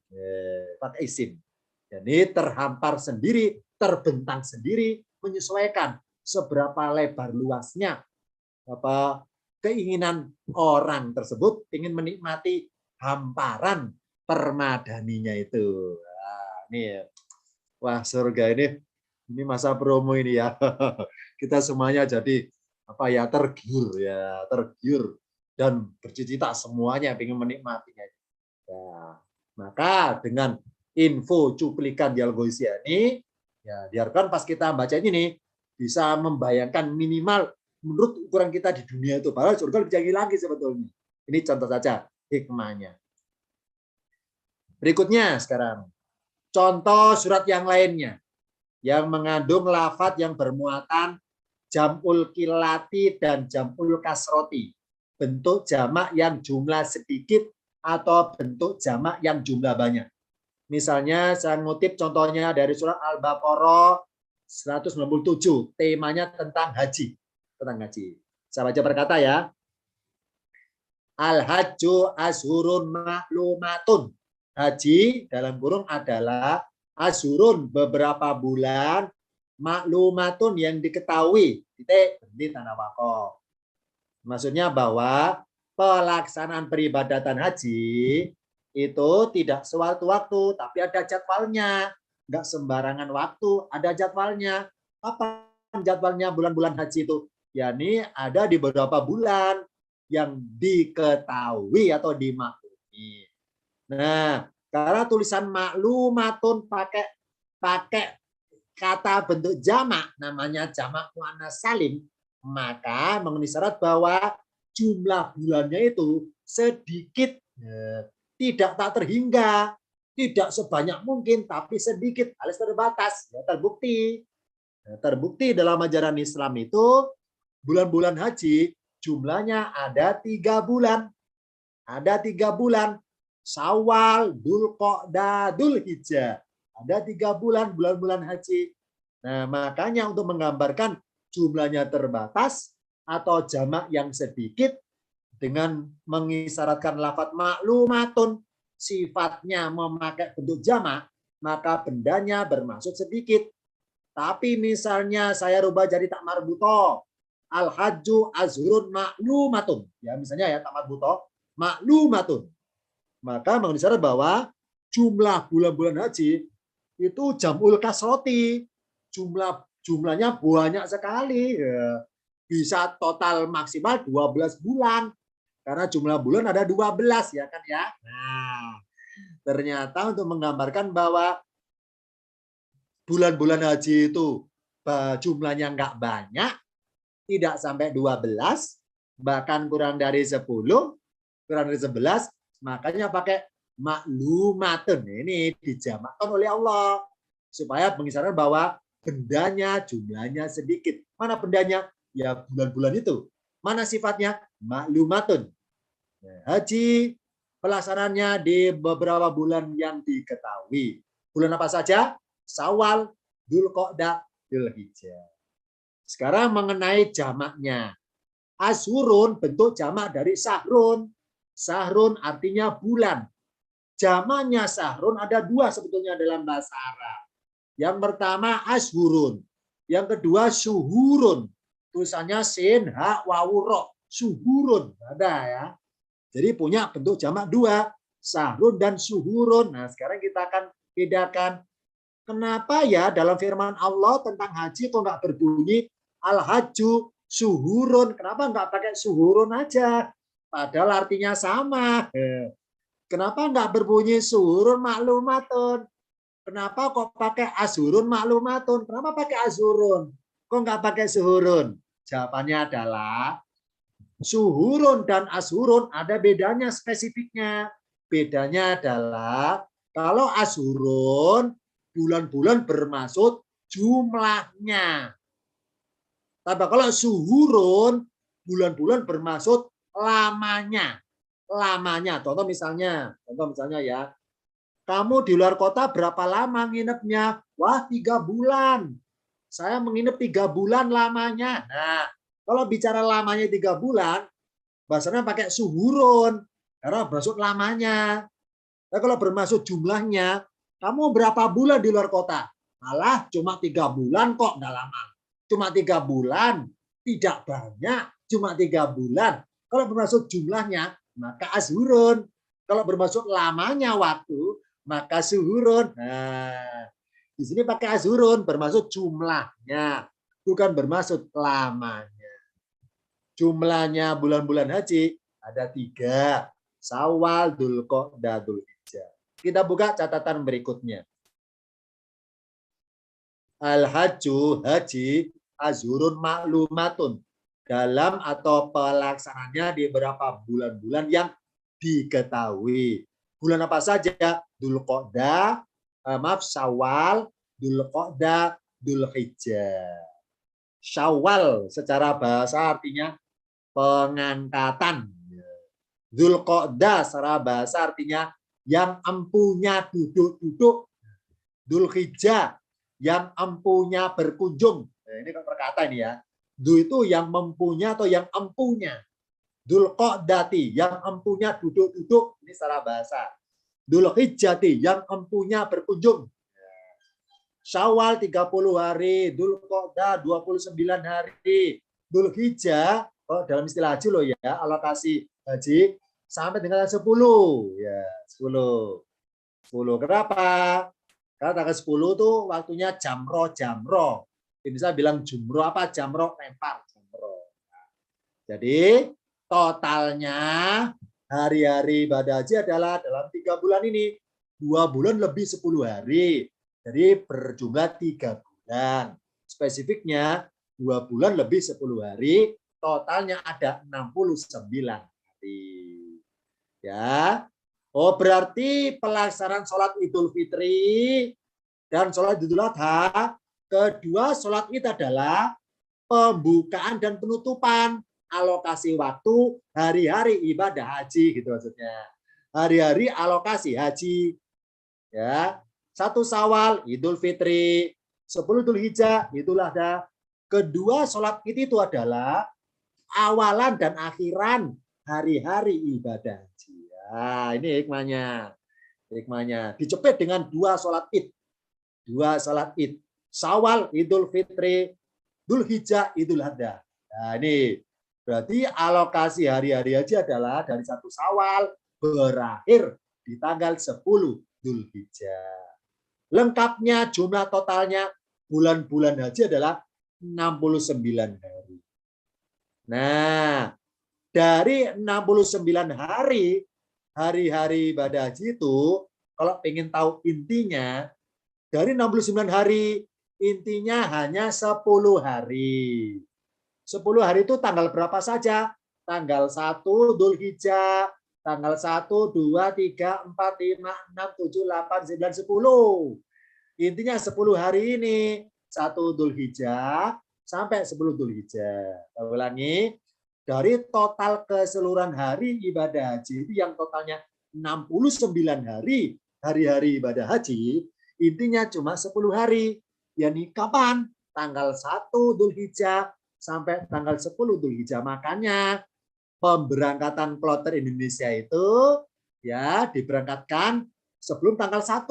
Pakai isim. Jadi terhampar sendiri, terbentang sendiri, menyesuaikan seberapa lebar luasnya keinginan orang tersebut ingin menikmati hamparan permadaninya itu. Nih, wah surga ini masa promo ini ya. Kita semuanya jadi tergiur dan bercita-cita semuanya ingin menikmatinya. Ya, maka dengan info cuplikan di Al-Ghoiziyah ini, ya diharapkan pas kita baca ini bisa membayangkan minimal menurut ukuran kita di dunia itu. Padahal surga lebih canggih lagi sebetulnya. Ini contoh saja hikmahnya. Berikutnya sekarang. Contoh surat yang lainnya yang mengandung lafadz yang bermuatan jamul kilati dan jamul kasroti, bentuk jamak yang jumlah sedikit atau bentuk jamak yang jumlah banyak. Misalnya saya ngutip contohnya dari surat Al-Baqarah 197, temanya tentang haji. Tentang haji. Saya baca berkata ya. Al-hajju ashurun ma'lumatun. Haji dalam kurung adalah ashurun, beberapa bulan, maklumatun yang diketahui. Titik, berhenti tanda wakaf. Maksudnya bahwa pelaksanaan peribadatan haji itu tidak sewaktu-waktu, tapi ada jadwalnya. Enggak sembarangan waktu, ada jadwalnya. Apa jadwalnya bulan-bulan haji itu? yakni ada di beberapa bulan yang diketahui atau dimaklumi. Nah, karena tulisan maklumatun pakai kata bentuk jamak, namanya jamak muannas salim, maka memenuhi syarat bahwa jumlah bulannya itu sedikit, tidak tak terhingga, tidak sebanyak mungkin, tapi sedikit alias terbatas. Ya, terbukti dalam ajaran Islam itu bulan-bulan haji jumlahnya ada 3 bulan. Ada 3 bulan. Syawal, Dzulqa'dah, Dzulhijjah. Ada 3 bulan haji. Nah, makanya untuk menggambarkan jumlahnya terbatas atau jamak yang sedikit dengan mengisyaratkan lafadz maklumatun, sifatnya memakai bentuk jamak, maka bendanya bermaksud sedikit. Tapi misalnya saya rubah jadi tak marbuto, al-hajju azhurun maklumatun. Ya, misalnya ya tak marbuto, maklumatun. Maka mengenai syarat bahwa jumlah bulan-bulan haji itu jamul kasroti. Jumlahnya banyak sekali. Ya. Bisa total maksimal 12 bulan. Karena jumlah bulan ada 12 ya kan ya. Nah, ternyata untuk menggambarkan bahwa bulan-bulan haji itu jumlahnya nggak banyak, tidak sampai 12, bahkan kurang dari 10, kurang dari 11, makanya pakai maklumatun. Ini dijamakkan oleh Allah supaya mengisyaratkan bahwa bendanya jumlahnya sedikit. Mana bendanya? Ya bulan-bulan itu. Mana sifatnya? Maklumatun. Haji pelaksanaannya di beberapa bulan yang diketahui. Bulan apa saja? Syawal, Dzulqa'dah, Dzulhijjah. Sekarang mengenai jamaknya. Ashurun bentuk jamak dari sahrun. Sahrun artinya bulan. Jamaknya sahrun ada 2 sebetulnya dalam bahasa Arab. Yang pertama ashurun. Yang kedua syuhurun. Tulisannya sin, ha, wawu, ro. Syuhurun. Ada ya. Jadi punya bentuk jamak 2. Sahrun dan syuhurun. Nah sekarang kita akan bedakan. Kenapa ya dalam firman Allah tentang haji kok nggak berbunyi al-hajju suhurun? Kenapa nggak pakai suhurun aja? Padahal artinya sama. Kenapa nggak berbunyi suhurun maklumatun? Kenapa kok pakai asurun maklumatun? Kenapa pakai asurun? Kok nggak pakai suhurun? Jawabannya adalah suhurun dan asurun ada bedanya spesifiknya. Bedanya adalah kalau asurun bulan-bulan bermaksud jumlahnya. Tapi kalau suhurun, bulan-bulan bermaksud lamanya. Lamanya. Contoh misalnya ya, kamu di luar kota berapa lama nginepnya? Wah, 3 bulan. Saya menginap 3 bulan lamanya. Nah, kalau bicara lamanya 3 bulan, bahasanya pakai suhurun. Karena bermaksud lamanya. Nah, kalau bermaksud jumlahnya, kamu berapa bulan di luar kota? Malah cuma 3 bulan kok, nggak lama. Cuma 3 bulan, tidak banyak, cuma 3 bulan. Kalau bermaksud jumlahnya, maka ashurun. Kalau bermaksud lamanya waktu, maka suhurun. Nah, di sini pakai ashurun, bermaksud jumlahnya, bukan bermaksud lamanya. Jumlahnya bulan-bulan haji ada 3. Syawal, Dzulqa'dah, Dzulhijjah. Kita buka catatan berikutnya. Al-hajju, haji, azhurun maklumatun. Dalam atau pelaksanaannya di beberapa bulan-bulan yang diketahui. Bulan apa saja? Dzulqa'dah, Syawal, Dzulqa'dah, Dzulhijjah. Syawal secara bahasa artinya pengangkatan. Dzulqa'dah secara bahasa artinya yang empunya duduk-duduk. Dzulhijjah yang empunya berkunjung. Nah, ini kan perkata ini ya. Du itu yang mempunya atau yang empunya. Dzulqa'dati yang empunya duduk-duduk. Ini secara bahasa. Dzulhijjati yang empunya berkunjung. Syawal 30 hari, Dzulqa'dah 29 hari, Dzulhijjah dalam istilah haji loh ya, alokasi haji sampai dengan 10 ya, 10. Kenapa? Karena tanggal 10 tuh waktunya jamroh. Bisa bilang jumroh apa jamroh lempar jamroh. Jadi totalnya hari-hari ibadah haji adalah dalam 3 bulan ini 2 bulan lebih 10 hari. Jadi berjumlah 3 bulan. Spesifiknya 2 bulan lebih 10 hari. Totalnya ada 69 hari. Ya. Oh, berarti pelaksanaan sholat Idul Fitri dan sholat Idul Adha, kedua sholat Id adalah pembukaan dan penutupan alokasi waktu hari-hari ibadah haji gitu maksudnya. Hari-hari alokasi haji. Ya. 1 Syawal Idul Fitri, 10 Dzulhijjah Idul Adha. Kedua sholat Id itu adalah awalan dan akhiran hari-hari ibadah haji. Nah, ini hikmahnya. Dicepet dengan 2 sholat Id. 2 sholat Id. Syawal Idul Fitri, Dzulhijjah Idul Adha. Nah, ini berarti alokasi hari-hari haji adalah dari 1 Syawal berakhir di tanggal 10 Dzulhijjah. Lengkapnya jumlah totalnya bulan-bulan haji adalah 69 hari. Nah, dari 69 hari, hari-hari ibadah haji itu, kalau pengen tahu intinya, dari 69 hari, intinya hanya 10 hari. 10 hari itu tanggal berapa saja? Tanggal 1 Dzulhijjah, tanggal 1, 2, 3, 4, 5, 6, 7, 8, 9, 10. Intinya 10 hari ini. 1 Dzulhijjah sampai 10 Dzulhijjah. Saya ulangi. Dari total keseluruhan hari ibadah haji itu yang totalnya 69 hari, hari-hari ibadah haji, intinya cuma 10 hari. Yani kapan? Tanggal 1 Dzulhijjah sampai tanggal 10 Dzulhijjah. Makanya pemberangkatan kloter Indonesia itu ya diberangkatkan sebelum tanggal 1.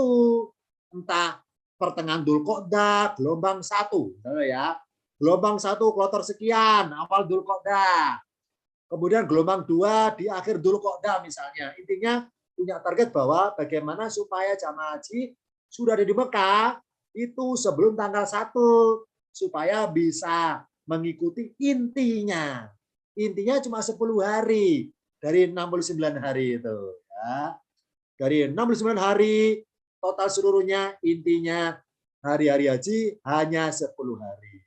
Entah pertengahan Dzulqa'dah, gelombang 1. Ya. Gelombang 1 kloter sekian, awal Dzulqa'dah. Kemudian gelombang 2 di akhir Dzulqa'dah misalnya. Intinya punya target bahwa bagaimana supaya jamaah haji sudah ada di Mekah itu sebelum tanggal 1 supaya bisa mengikuti intinya. Intinya cuma 10 hari dari 69 hari itu. Ya. Dari 69 hari total seluruhnya intinya hari-hari haji hanya 10 hari.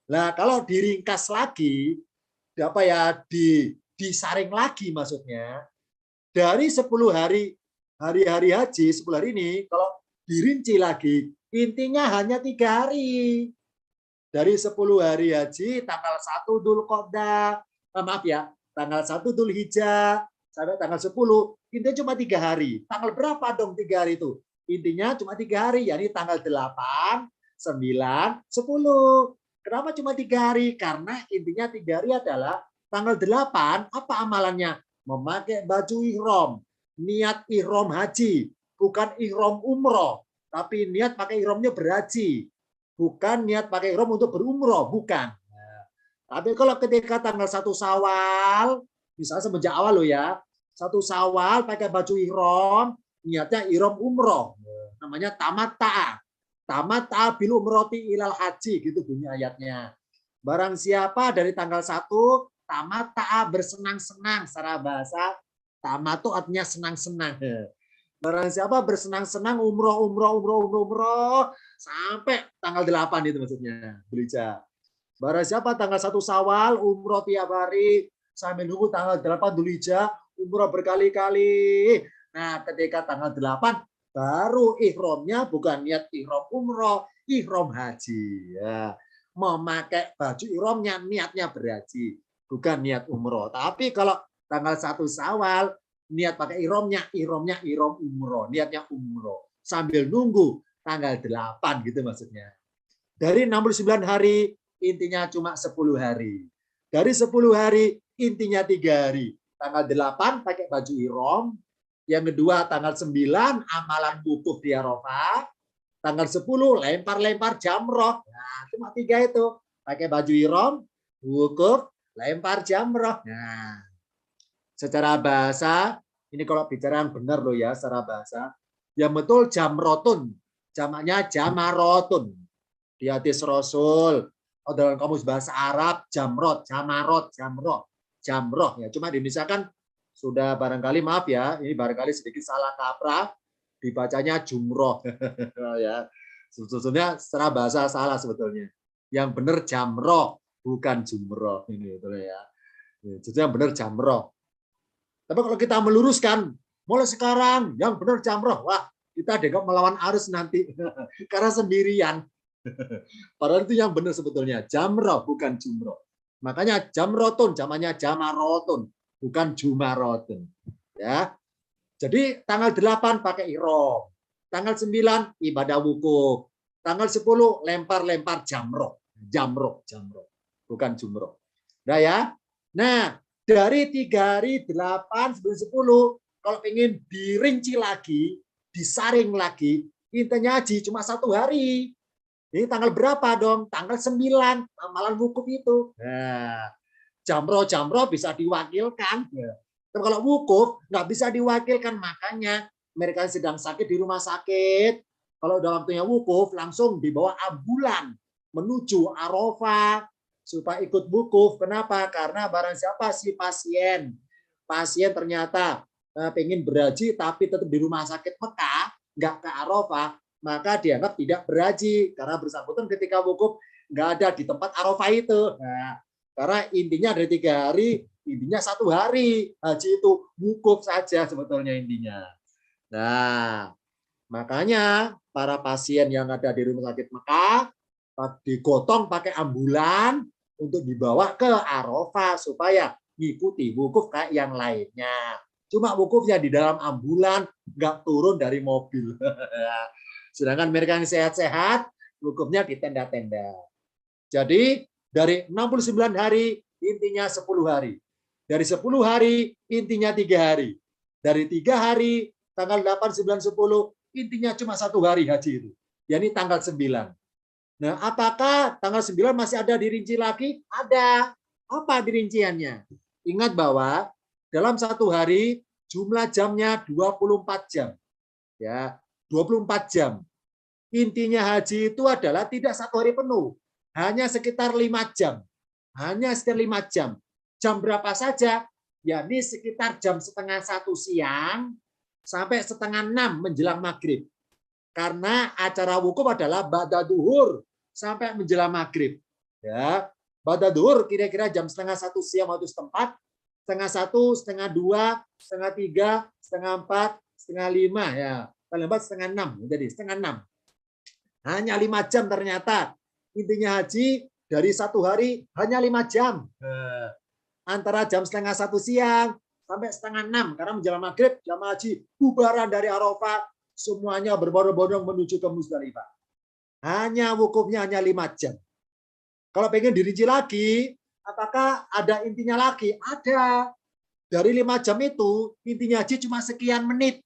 Nah, kalau diringkas lagi, apa ya, disaring lagi maksudnya, dari 10 hari hari-hari haji 10 hari ini, kalau dirinci lagi, intinya hanya 3 hari. Dari 10 hari haji, tanggal 1 Dzulqa'dah, maaf ya, tanggal 1 Dzulhijjah, sampai tanggal 10, intinya cuma 3 hari. Tanggal berapa dong 3 hari itu? Intinya cuma 3 hari, yakni tanggal 8, 9, 10. Kenapa cuma 3 hari? Karena intinya 3 hari adalah tanggal 8, apa amalannya? Memakai baju ihram. Niat ihram haji. Bukan ihram umroh. Tapi niat pakai ihramnya berhaji. Bukan niat pakai ihram untuk berumroh. Bukan. Nah, tapi kalau ketika tanggal 1 Syawal, misalnya semenjak awal loh ya, 1 Syawal pakai baju ihram, niatnya ihram umroh. Namanya tamatta'. Tamatta bil umroti ilal haji, gitu bunyi ayatnya. Barang siapa dari tanggal 1 tamatta bersenang-senang, secara bahasa tamat itu artinya senang-senang. Barang siapa bersenang-senang umroh sampai tanggal 8 itu maksudnya. Dzulhijjah. Barang siapa tanggal 1 Syawal umroh tiap hari sampai nunggu tanggal 8 Dzulhijjah umroh berkali-kali. Nah, ketika tanggal 8 baru ihramnya bukan niat ihram umroh, ihram haji. Ya. Memakai baju ihramnya niatnya berhaji, bukan niat umroh. Tapi kalau tanggal 1 Syawal niat pakai ihramnya ihram umroh, niatnya umroh. Sambil nunggu tanggal 8 gitu maksudnya. Dari 69 hari intinya cuma 10 hari. Dari 10 hari intinya 3 hari. Tanggal 8 pakai baju ihram. Yang kedua tanggal 9 amalan wukuf di Arafah. Tanggal 10 lempar-lempar jamroh. Nah, cuma 3 itu. Pakai baju ihram, wukuf, lempar jamroh. Nah, secara bahasa, ini kalau bicara yang benar loh ya, secara bahasa. Yang betul jamrotun. Jamaknya jamarotun. Di hadis Rasul. Oh, dalam kamus bahasa Arab, jamrot, jamarot, jamroh. Jamroh. Ya, cuma di Indonesia kan sudah barangkali, maaf ya, ini barangkali sedikit salah kaprah. Dibacanya jumroh. Ya, sebetulnya secara bahasa salah sebetulnya. Yang benar jamroh, bukan jumroh. Ini betul ya. Jadi yang benar jamroh. Tapi kalau kita meluruskan, mulai sekarang yang benar jamroh, wah kita dengok melawan arus nanti. Karena sendirian. Padahal itu yang benar sebetulnya. Jamroh, bukan jumroh. Makanya jamrotun, zamannya jamarotun, bukan jumarotun. Ya. Jadi tanggal 8 pakai ihram. Tanggal 9 ibadah wukuf. Tanggal 10 lempar-lempar jamroh. Jamroh. Bukan jumroh. Nah ya. Nah, dari 3 hari, 8, 9, 10, kalau ingin dirinci lagi, disaring lagi, intinya haji cuma 1 hari. Ini tanggal berapa dong? Tanggal 9, amalan wukuf itu. Nah, jamroh bisa diwakilkan. Tapi kalau wukuf nggak bisa diwakilkan, makanya mereka sedang sakit di rumah sakit. Kalau udah waktunya wukuf, langsung dibawa ambulan menuju Arafah supaya ikut wukuf. Kenapa? Karena barang siapa si pasien ternyata pengen berhaji tapi tetap di rumah sakit Mekah, nggak ke Arafah, maka dianggap tidak berhaji karena bersangkutan ketika wukuf nggak ada di tempat Arafah itu. Nah, karena intinya dari 3 hari, intinya 1 hari haji itu wukuf saja sebetulnya intinya. Nah, makanya para pasien yang ada di rumah sakit Mekah digotong pakai ambulan untuk dibawa ke Arafah supaya ngikuti wukuf kayak yang lainnya. Cuma wukufnya di dalam ambulan, nggak turun dari mobil. Sedangkan mereka yang sehat-sehat, wukufnya di tenda-tenda. Jadi dari 69 hari, intinya 10 hari. Dari 10 hari, intinya 3 hari. Dari 3 hari, tanggal 8, 9, 10, intinya cuma 1 hari haji itu. Yakni tanggal 9. Nah, apakah tanggal 9 masih ada dirinci lagi? Ada. Apa dirinciannya? Ingat bahwa dalam 1 hari, jumlah jamnya 24 jam. Ya, 24 jam. Intinya haji itu adalah tidak 1 hari penuh. Hanya sekitar 5 jam. Hanya sekitar 5 jam. Jam berapa saja? Yakni sekitar jam setengah 1 siang sampai setengah 6 menjelang maghrib. Karena acara wukuf adalah ba'da duhur sampai menjelang maghrib. Ya, ba'da duhur kira-kira jam setengah 1 siang waktu setempat, setengah 1, setengah 2, setengah 3, setengah 4, setengah 5 ya. Paling lambat setengah 6. Jadi setengah 6. Hanya 5 jam ternyata. Intinya haji dari 1 hari hanya 5 jam. Antara jam setengah 1 siang sampai setengah 6. Karena menjelang maghrib, jamaah haji bubaran dari Arafah. Semuanya berbondong-bondong menuju ke Musdalifah. Hanya wukufnya hanya 5 jam. Kalau pengen dirinci lagi, apakah ada intinya lagi? Ada. Dari 5 jam itu, intinya haji cuma sekian menit.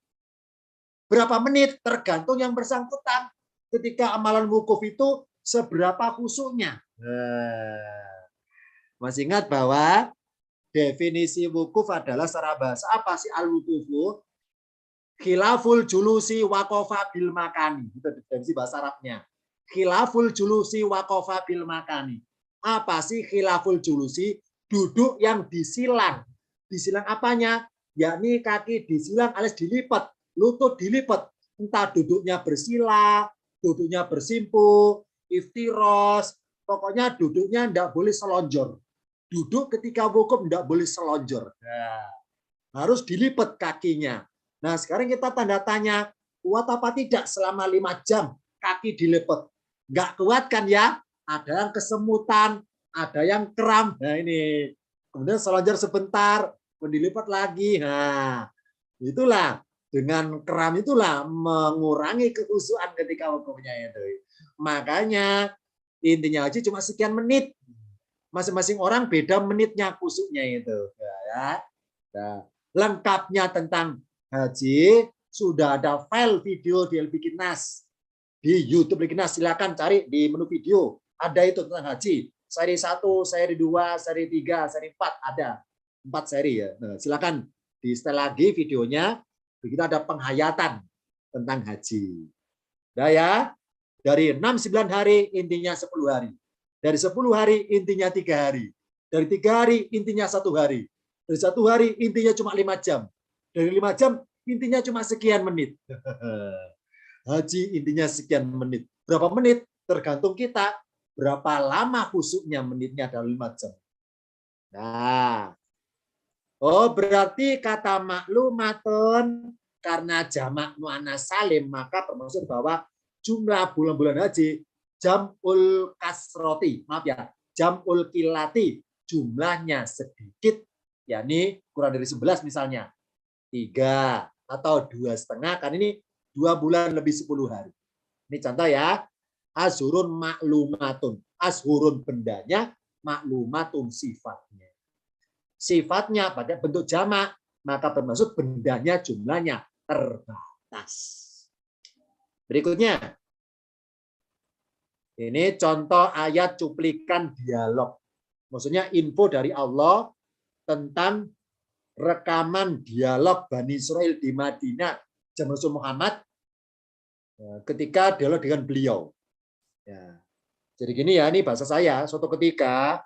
Berapa menit? Tergantung yang bersangkutan. Ketika amalan wukuf itu seberapa khusyuknya. Masih ingat bahwa definisi wukuf adalah secara bahasa apa sih al-wukufu? Khilaful julusi waqafa bil makani. Itu definisi bahasa Arabnya. Khilaful julusi waqafa bil makani. Apa sih khilaful julusi? Duduk yang disilang. Disilang apanya? Yakni kaki disilang alias dilipat, lutut dilipat. Entah duduknya bersila, duduknya bersimpu, iftiros, pokoknya duduknya tidak boleh selonjor. Duduk ketika wukuf tidak boleh selonjor. Nah, harus dilipat kakinya. Nah, sekarang kita tanda tanya, kuat apa tidak selama 5 jam kaki dilipat? Nggak kuat kan ya? Ada yang kesemutan, ada yang kram. Nah ini, kemudian selonjor sebentar, dilipat lagi. Nah, Itulah dengan kram itulah mengurangi kekhusyuan ketika wukufnya itu. Makanya intinya haji cuma sekian menit. Masing-masing orang beda menitnya khusyuknya itu. Ya. Nah, lengkapnya tentang haji sudah ada file video di LBK Nas di YouTube LBK Nas. Silakan cari di menu video. Ada itu tentang haji. Seri 1, seri 2, seri 3, seri 4 ada. 4 seri ya. Nah, silakan di setel lagi videonya. Begitu ada penghayatan tentang haji. Nah ya, dari 6-9 hari intinya 10 hari. Dari 10 hari intinya 3 hari. Dari 3 hari intinya 1 hari. Dari 1 hari intinya cuma 5 jam. Dari 5 jam intinya cuma sekian menit. Haji intinya sekian menit. Berapa menit? Tergantung kita. Berapa lama khusyuknya menitnya dalam 5 jam. Nah, oh, berarti kata maklumatun karena jamak muannas salim maka bermaksud bahwa jumlah bulan-bulan haji jamul kasroti, maaf ya, jamul kilati jumlahnya sedikit, yakni kurang dari 11 misalnya, 3 atau 2,5 kan ini 2 bulan lebih 10 hari. Ini contoh ya, ashurun maklumatun, ashurun bendanya, maklumatun sifatnya. Sifatnya pada bentuk jamak, maka bermaksud bendanya jumlahnya terbatas. Berikutnya, ini contoh ayat cuplikan dialog. Maksudnya info dari Allah tentang rekaman dialog Bani Israel di Madinah zaman Rasul Muhammad ketika dialog dengan beliau. Ya. Jadi gini ya, ini bahasa saya. Suatu ketika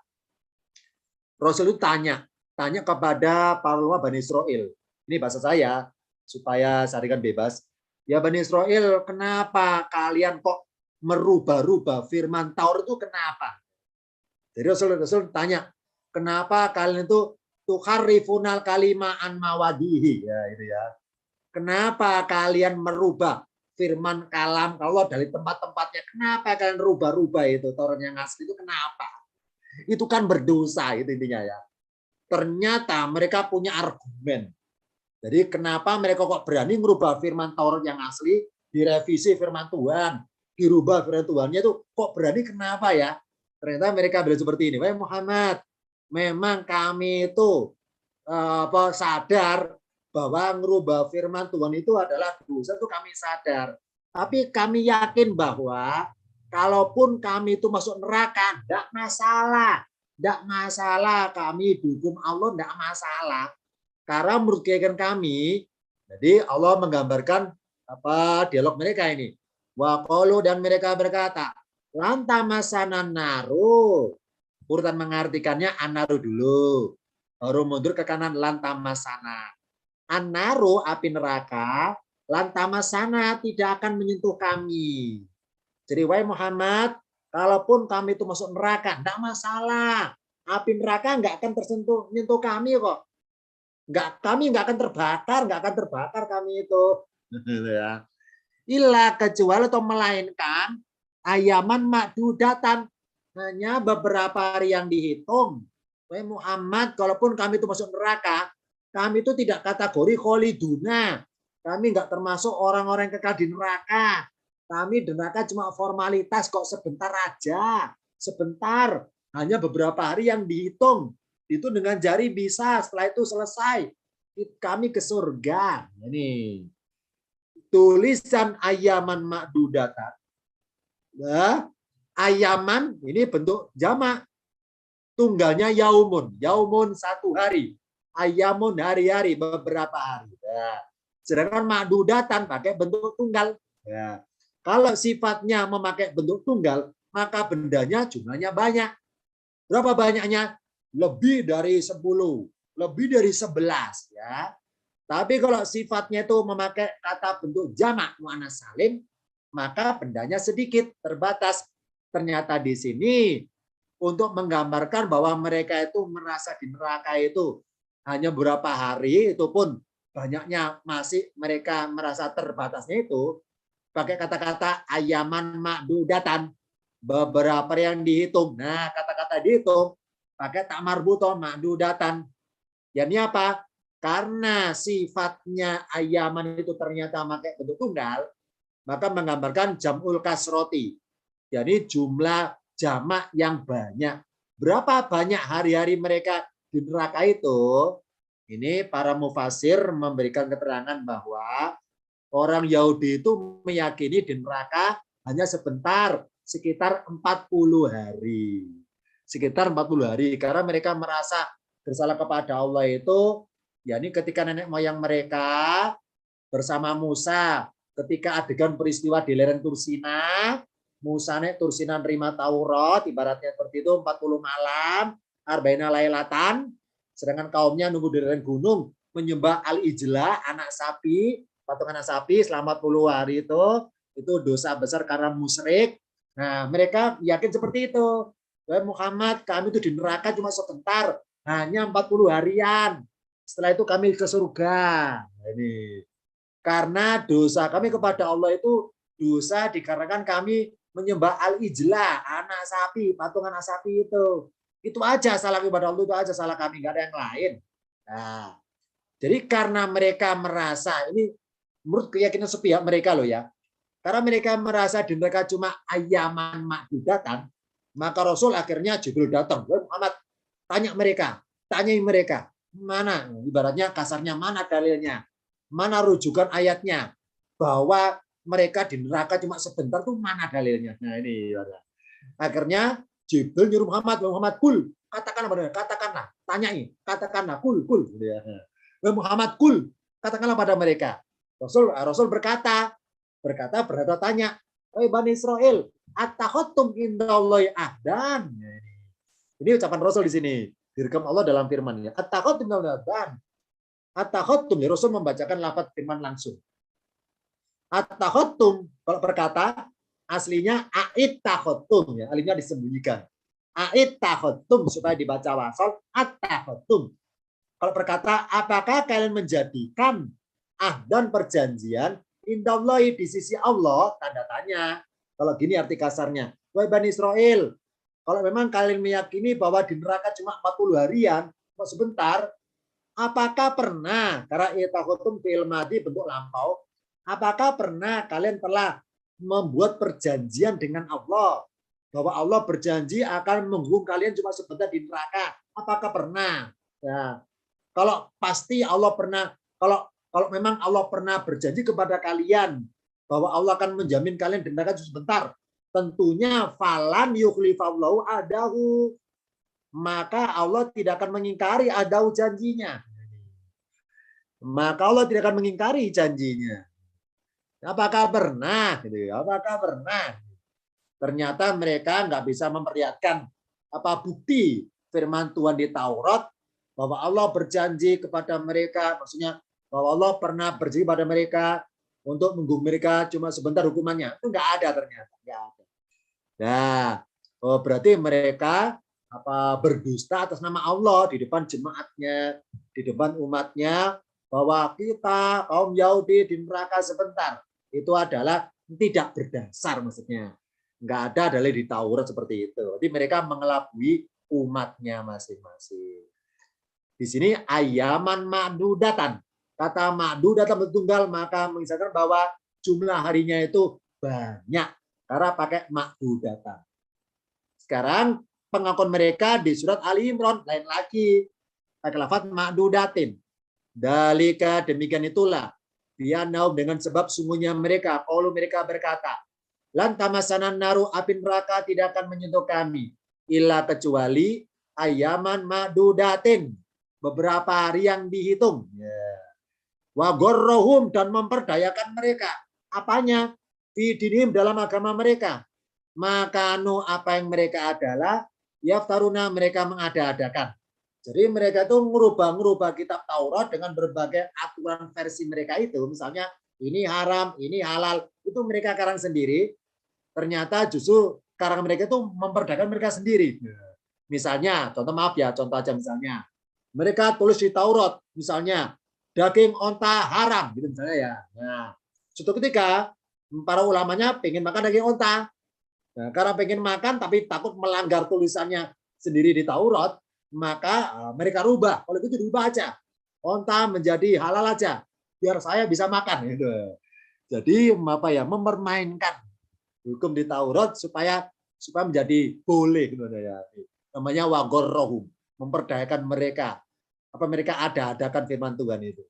Rasul itu tanya kepada para ulama Bani Israel. Ini bahasa saya, supaya saringan bebas. Ya Bani Israel, kenapa kalian kok merubah-rubah firman Taurat itu kenapa? Jadi Rasul tanya, kenapa kalian itu tuharrifunal kalima an mawadihi? Ya, itu ya. Kenapa kalian merubah firman kalam Allah dari tempat-tempatnya? Kenapa kalian rubah-rubah itu Taurat yang asli itu kenapa? Itu kan berdosa itu intinya ya. Ternyata mereka punya argumen. Jadi kenapa mereka kok berani merubah firman Taurat yang asli, direvisi firman Tuhan, dirubah firman Tuhannya itu kok berani kenapa ya? Ternyata mereka bilang seperti ini, wahai Muhammad, memang kami itu sadar bahwa merubah firman Tuhan itu adalah dosa, itu kami sadar. Tapi kami yakin bahwa kalaupun kami itu masuk neraka, tidak masalah. Tidak masalah kami dihukum Allah, tidak masalah. Karena menurut keyakinan kami, jadi Allah menggambarkan dialog mereka ini. Wa qalu dan mereka berkata, lantamasanan naru. Urutan mengartikannya anaru dulu. Baru mundur ke kanan lantamasana. Anaru api neraka, lantamasana tidak akan menyentuh kami. Jadi wahai Muhammad, kalaupun kami itu masuk neraka, tidak masalah. Api neraka nggak akan menyentuh kami kok. Kami nggak akan terbakar kami itu. Illa kecuali atau melainkan ayaman makdudatan, hanya beberapa hari yang dihitung. Wahai Muhammad, kalaupun kami itu masuk neraka, kami itu tidak kategori kholiduna. Kami nggak termasuk orang-orang yang kekal di neraka. Kami neraka cuma formalitas kok, sebentar aja. Sebentar. Hanya beberapa hari yang dihitung. Itu dengan jari bisa, setelah itu selesai. Kami ke surga. Ini. Tulisan ayaman makdudatan. Nah, ayaman ini bentuk jamak. Tunggalnya yaumun. Yaumun 1 hari. Ayamun hari-hari, beberapa hari. Nah, sedangkan makdudatan pakai bentuk tunggal. Ya. Kalau sifatnya memakai bentuk tunggal, maka bendanya jumlahnya banyak. Berapa banyaknya? Lebih dari 10, lebih dari 11 ya. Tapi kalau sifatnya itu memakai kata bentuk jamak muannas salim, maka bendanya sedikit, terbatas. Ternyata di sini untuk menggambarkan bahwa mereka itu merasa di neraka itu hanya beberapa hari, itu pun banyaknya masih mereka merasa terbatasnya itu, pakai kata-kata ayaman makdudatan, beberapa yang dihitung. Nah, kata-kata dihitung pakai tak marbuto makdudatan. Ya, ini apa? karena sifatnya ayaman itu ternyata pakai bentuk tunggal, maka menggambarkan jam'ul kasroti. Jadi jumlah jamak yang banyak. Berapa banyak hari-hari mereka di neraka itu? Ini para mufasir memberikan keterangan bahwa orang Yahudi itu meyakini di neraka hanya sebentar, sekitar 40 hari. Sekitar 40 hari. Karena mereka merasa bersalah kepada Allah itu, yakni ketika nenek moyang mereka bersama Musa, ketika adegan peristiwa di lereng Tursina, Musa naik Tursina nerima Taurat, ibaratnya seperti itu 40 malam, arba'ina lailatan, sedangkan kaumnya nunggu di lereng gunung, menyembah Al-Ijlah, anak sapi, patung anak sapi selama 40 hari itu dosa besar karena musyrik. Nah, mereka yakin seperti itu. Wahai Muhammad, kami itu di neraka cuma sebentar, hanya 40 harian. Setelah itu kami ke surga. Nah, ini karena dosa kami kepada Allah itu dosa dikarenakan kami menyembah Al-Ijlah, anak sapi, patung anak sapi itu. Itu aja salah kepada Allah, itu aja salah kami, nggak ada yang lain. Nah, jadi karena mereka merasa, ini menurut keyakinan sepihak mereka loh ya, karena mereka merasa di mereka cuma ayaman makdudatan, maka Rasul akhirnya Jibril datang. Muhammad tanyai mereka, mana ibaratnya kasarnya mana dalilnya, mana rujukan ayatnya bahwa mereka di neraka cuma sebentar tuh mana dalilnya. Nah ini akhirnya Jibril nyuruh Muhammad kul, katakanlah, tanyai, katakanlah kul. Muhammad kul, katakanlah pada mereka. Rasul berkata tanya, wahai Bani Israel, attakhadtum indallahi ahdan. Ini ucapan Rasul di sini, direkam Allah dalam firman-Nya. Attakhadtum indallahi ahdan. Attakhadtum, ya Rasul membacakan lafaz firman langsung. Attakhadtum, kalau berkata aslinya aittakhadtum, ya, alifnya disembunyikan. Aittakhadtum supaya dibaca wasal, attakhadtum. Kalau berkata, apakah kalian menjadikan ahdan perjanjian indallahi di sisi Allah, tanda tanya. Kalau gini arti kasarnya, wahai Bani Israel, kalau memang kalian meyakini bahwa di neraka cuma 40 harian, cuma sebentar, apakah pernah, karena itakhutum fi'il madhi bentuk lampau, apakah pernah kalian telah membuat perjanjian dengan Allah bahwa Allah berjanji akan menghukum kalian cuma sebentar di neraka? Apakah pernah? Ya, kalau pasti Allah pernah, kalau memang Allah pernah berjanji kepada kalian bahwa Allah akan menjamin kalian di neraka sebentar, tentunya falan yukhlifallahu adahu, maka Allah tidak akan mengingkari adahu janjinya. Maka Allah tidak akan mengingkari janjinya. Apakah pernah? Apakah pernah? Ternyata mereka nggak bisa memperlihatkan apa bukti firman Tuhan di Taurat bahwa Allah berjanji kepada mereka, maksudnya bahwa Allah pernah berjanji pada mereka untuk menghukum mereka cuma sebentar hukumannya. Itu nggak ada ternyata. Nggak ada. Nah, berarti mereka berdusta atas nama Allah di depan jemaatnya, di depan umatnya, bahwa kita kaum Yahudi di neraka sebentar. Itu adalah tidak berdasar maksudnya. Nggak ada dalil di Taurat seperti itu. Jadi mereka mengelabui umatnya masing-masing. Di sini ayaman ma'dudatan. Kata ma'dudatan tunggal maka mengisahkan bahwa jumlah harinya itu banyak. Karena pakai ma'dudatan. Sekarang pengakuan mereka di surat Ali Imran lain lagi. Pakai lafaz ma'dudatin. Dalika demikian itulah. Bianaum dengan sebab sungguhnya mereka. Kalau mereka berkata, lan tamasanan naru api neraka tidak akan menyentuh kami. Illa kecuali ayaman ma'dudatin. Beberapa hari yang dihitung. Wa gorrohum dan memperdayakan mereka. Apanya? Fidinim dalam agama mereka. Maka apa yang mereka adalah yaftaruna mereka mengada-adakan. Jadi mereka itu merubah kitab Taurat dengan berbagai aturan versi mereka itu. Misalnya ini haram, ini halal. Itu mereka karang sendiri. Ternyata justru karang mereka itu memperdayakan mereka sendiri. Misalnya, contoh aja misalnya. Mereka tulis di Taurat, misalnya daging onta haram, gitu misalnya ya. Nah, suatu ketika para ulamanya pengen makan daging onta. Nah, karena pengen makan tapi takut melanggar tulisannya sendiri di Taurat, maka mereka rubah. Kalau gitu dirubah aja. onta menjadi halal aja, biar saya bisa makan. Gitu. Jadi apa ya, mempermainkan hukum di Taurat supaya menjadi boleh. Gitu ya. Namanya wagorrohum, memperdayakan mereka. Apa mereka ada-adakan firman Tuhan itu.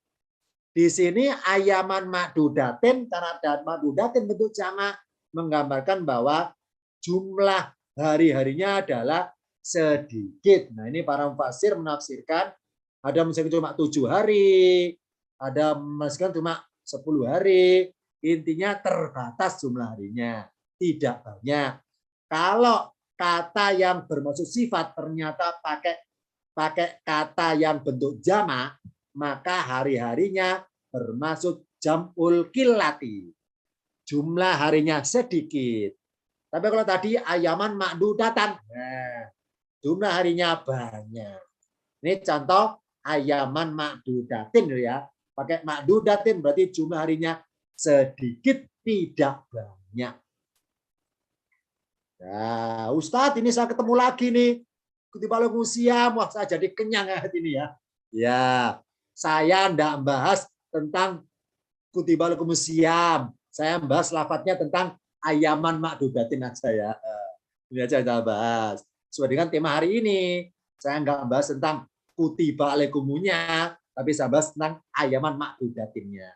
Di sini ayaman makdudatin, karena ada makdudatin bentuk jamak, menggambarkan bahwa jumlah hari-harinya adalah sedikit. Nah, ini para mufassir menafsirkan ada misalnya cuma 7 hari, ada misalkan cuma 10 hari. Intinya terbatas jumlah harinya, tidak banyak. Kalau kata yang bermaksud sifat ternyata pakai kata yang bentuk jamak, maka hari-harinya bermaksud jamul kilati. Jumlah harinya sedikit. Tapi kalau tadi ayaman makdudatan, nah, jumlah harinya banyak. Ini contoh ayaman makdudatin ya. Pakai makdudatin berarti jumlah harinya sedikit, tidak banyak. Nah, Ustadz, ini saya ketemu lagi nih. Kutiba Siam, wah saya jadi kenyang ini ya. Ya, saya tidak bahas tentang kutiba Siam. Saya bahas lafadznya tentang ayaman makdudatin aja ya. Ini aja saya bahas. Sesuai dengan tema hari ini. Saya nggak bahas tentang kutiba alaikumunya, tapi saya bahas tentang ayaman makdudatinnya.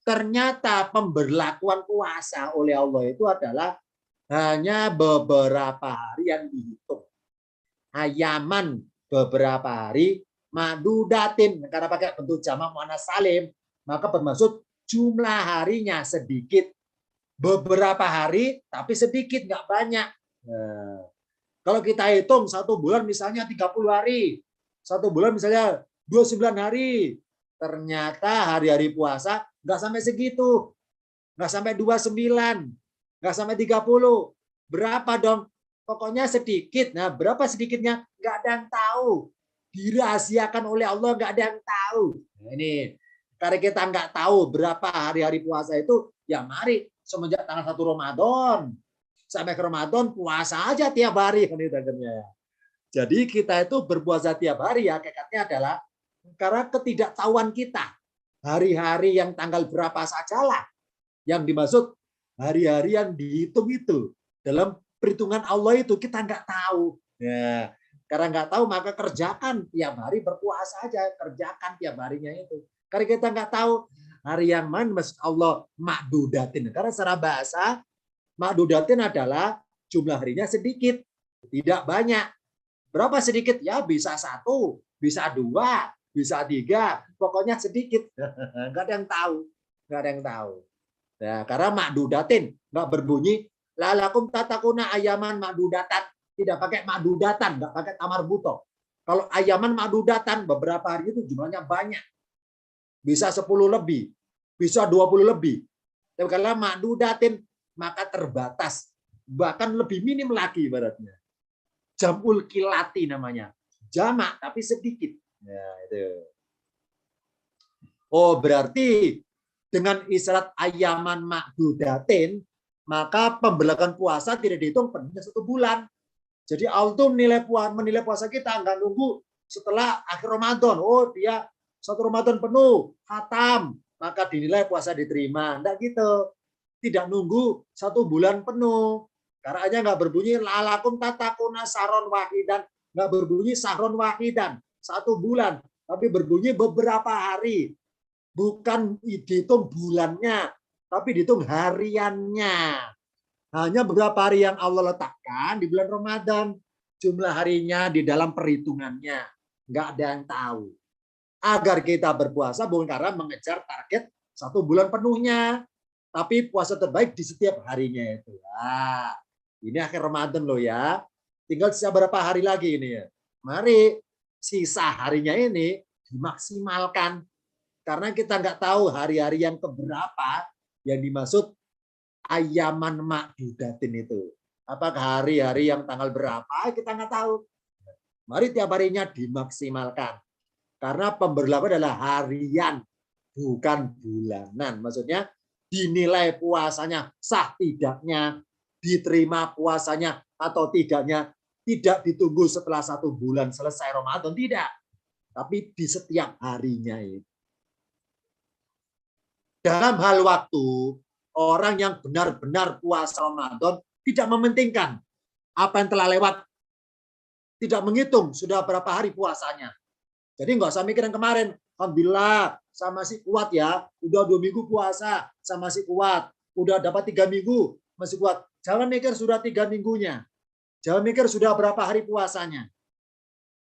Ternyata pemberlakuan puasa oleh Allah itu adalah hanya beberapa hari yang dihitung. Ayaman beberapa hari, makdudatin karena pakai bentuk jamak muannats salim, maka bermaksud jumlah harinya sedikit. Beberapa hari tapi sedikit, nggak banyak. Nah, kalau kita hitung satu bulan misalnya 30 hari, satu bulan misalnya 29 hari, ternyata hari-hari puasa nggak sampai segitu, nggak sampai 29, nggak sampai 30. Berapa dong? Pokoknya sedikit. Nah, berapa sedikitnya? Nggak ada yang tahu. Dirahasiakan oleh Allah, nggak ada yang tahu. Nah, ini karena kita nggak tahu berapa hari-hari puasa itu, ya mari semenjak tanggal 1 Ramadan sampai ke Ramadan puasa aja tiap hari kan itu. Jadi kita itu berpuasa tiap hari ya, hakikatnya adalah karena ketidaktahuan kita. Hari-hari yang tanggal berapa sajalah yang dimaksud hari-hari yang dihitung itu. Dalam perhitungan Allah itu kita nggak tahu. Ya, karena nggak tahu maka kerjakan tiap hari berpuasa aja, kerjakan tiap harinya itu. Karena kita nggak tahu hari yang mana maksud Allah makdudatin. Karena secara bahasa makdudatin adalah jumlah harinya sedikit, tidak banyak. Berapa sedikit? Ya bisa 1, bisa 2, bisa 3, pokoknya sedikit. Nggak ada yang tahu, nggak ada yang tahu. Ya, karena makdudatin nggak berbunyi lalakum tatakuna ayaman makdudatan, tidak pakai makdudatan, nggak pakai tamar buto. Kalau ayaman makdudatan beberapa hari itu jumlahnya banyak, bisa 10 lebih, bisa 20 lebih. Tapi kalau makdudatin maka terbatas, bahkan lebih minim lagi ibaratnya. Jamul kilati namanya, jamak tapi sedikit. Ya, itu. Oh berarti dengan isyarat ayaman makdudatin, maka pembelakan puasa tidak dihitung penuhnya 1 bulan. Jadi Allah menilai puasa kita nggak nunggu setelah akhir Ramadan. Oh dia 1 Ramadan penuh, khatam, maka dinilai puasa diterima. Nggak gitu. Tidak nunggu 1 bulan penuh. Karena aja nggak berbunyi lalakum tatakuna sahron wahidan, nggak berbunyi sahron wahidan 1 bulan, tapi berbunyi beberapa hari. Bukan dihitung bulannya, tapi dihitung hariannya. Hanya beberapa hari yang Allah letakkan di bulan Ramadan. Jumlah harinya di dalam perhitungannya. Nggak ada yang tahu. Agar kita berpuasa bukan karena mengejar target 1 bulan penuhnya. Tapi puasa terbaik di setiap harinya itu. Nah, ini akhir Ramadan loh ya. Tinggal sisa berapa hari lagi ini ya. Mari sisa harinya ini dimaksimalkan. Karena kita nggak tahu hari-hari yang keberapa yang dimaksud ayaman makdudatin itu. Apakah hari-hari yang tanggal berapa kita nggak tahu. Mari tiap harinya dimaksimalkan. Karena pemberlakuan adalah harian, bukan bulanan. Maksudnya dinilai puasanya sah tidaknya, diterima puasanya atau tidaknya, tidak ditunggu setelah 1 bulan selesai Ramadan, tidak. tapi di setiap harinya itu. Dalam hal waktu, orang yang benar-benar puasa Ramadan tidak mementingkan apa yang telah lewat, tidak menghitung sudah berapa hari puasanya. Jadi nggak usah mikir yang kemarin, alhamdulillah saya masih kuat ya, udah 2 minggu puasa, saya masih kuat, udah dapat 3 minggu, masih kuat. Jangan mikir sudah 3 minggunya, jangan mikir sudah berapa hari puasanya.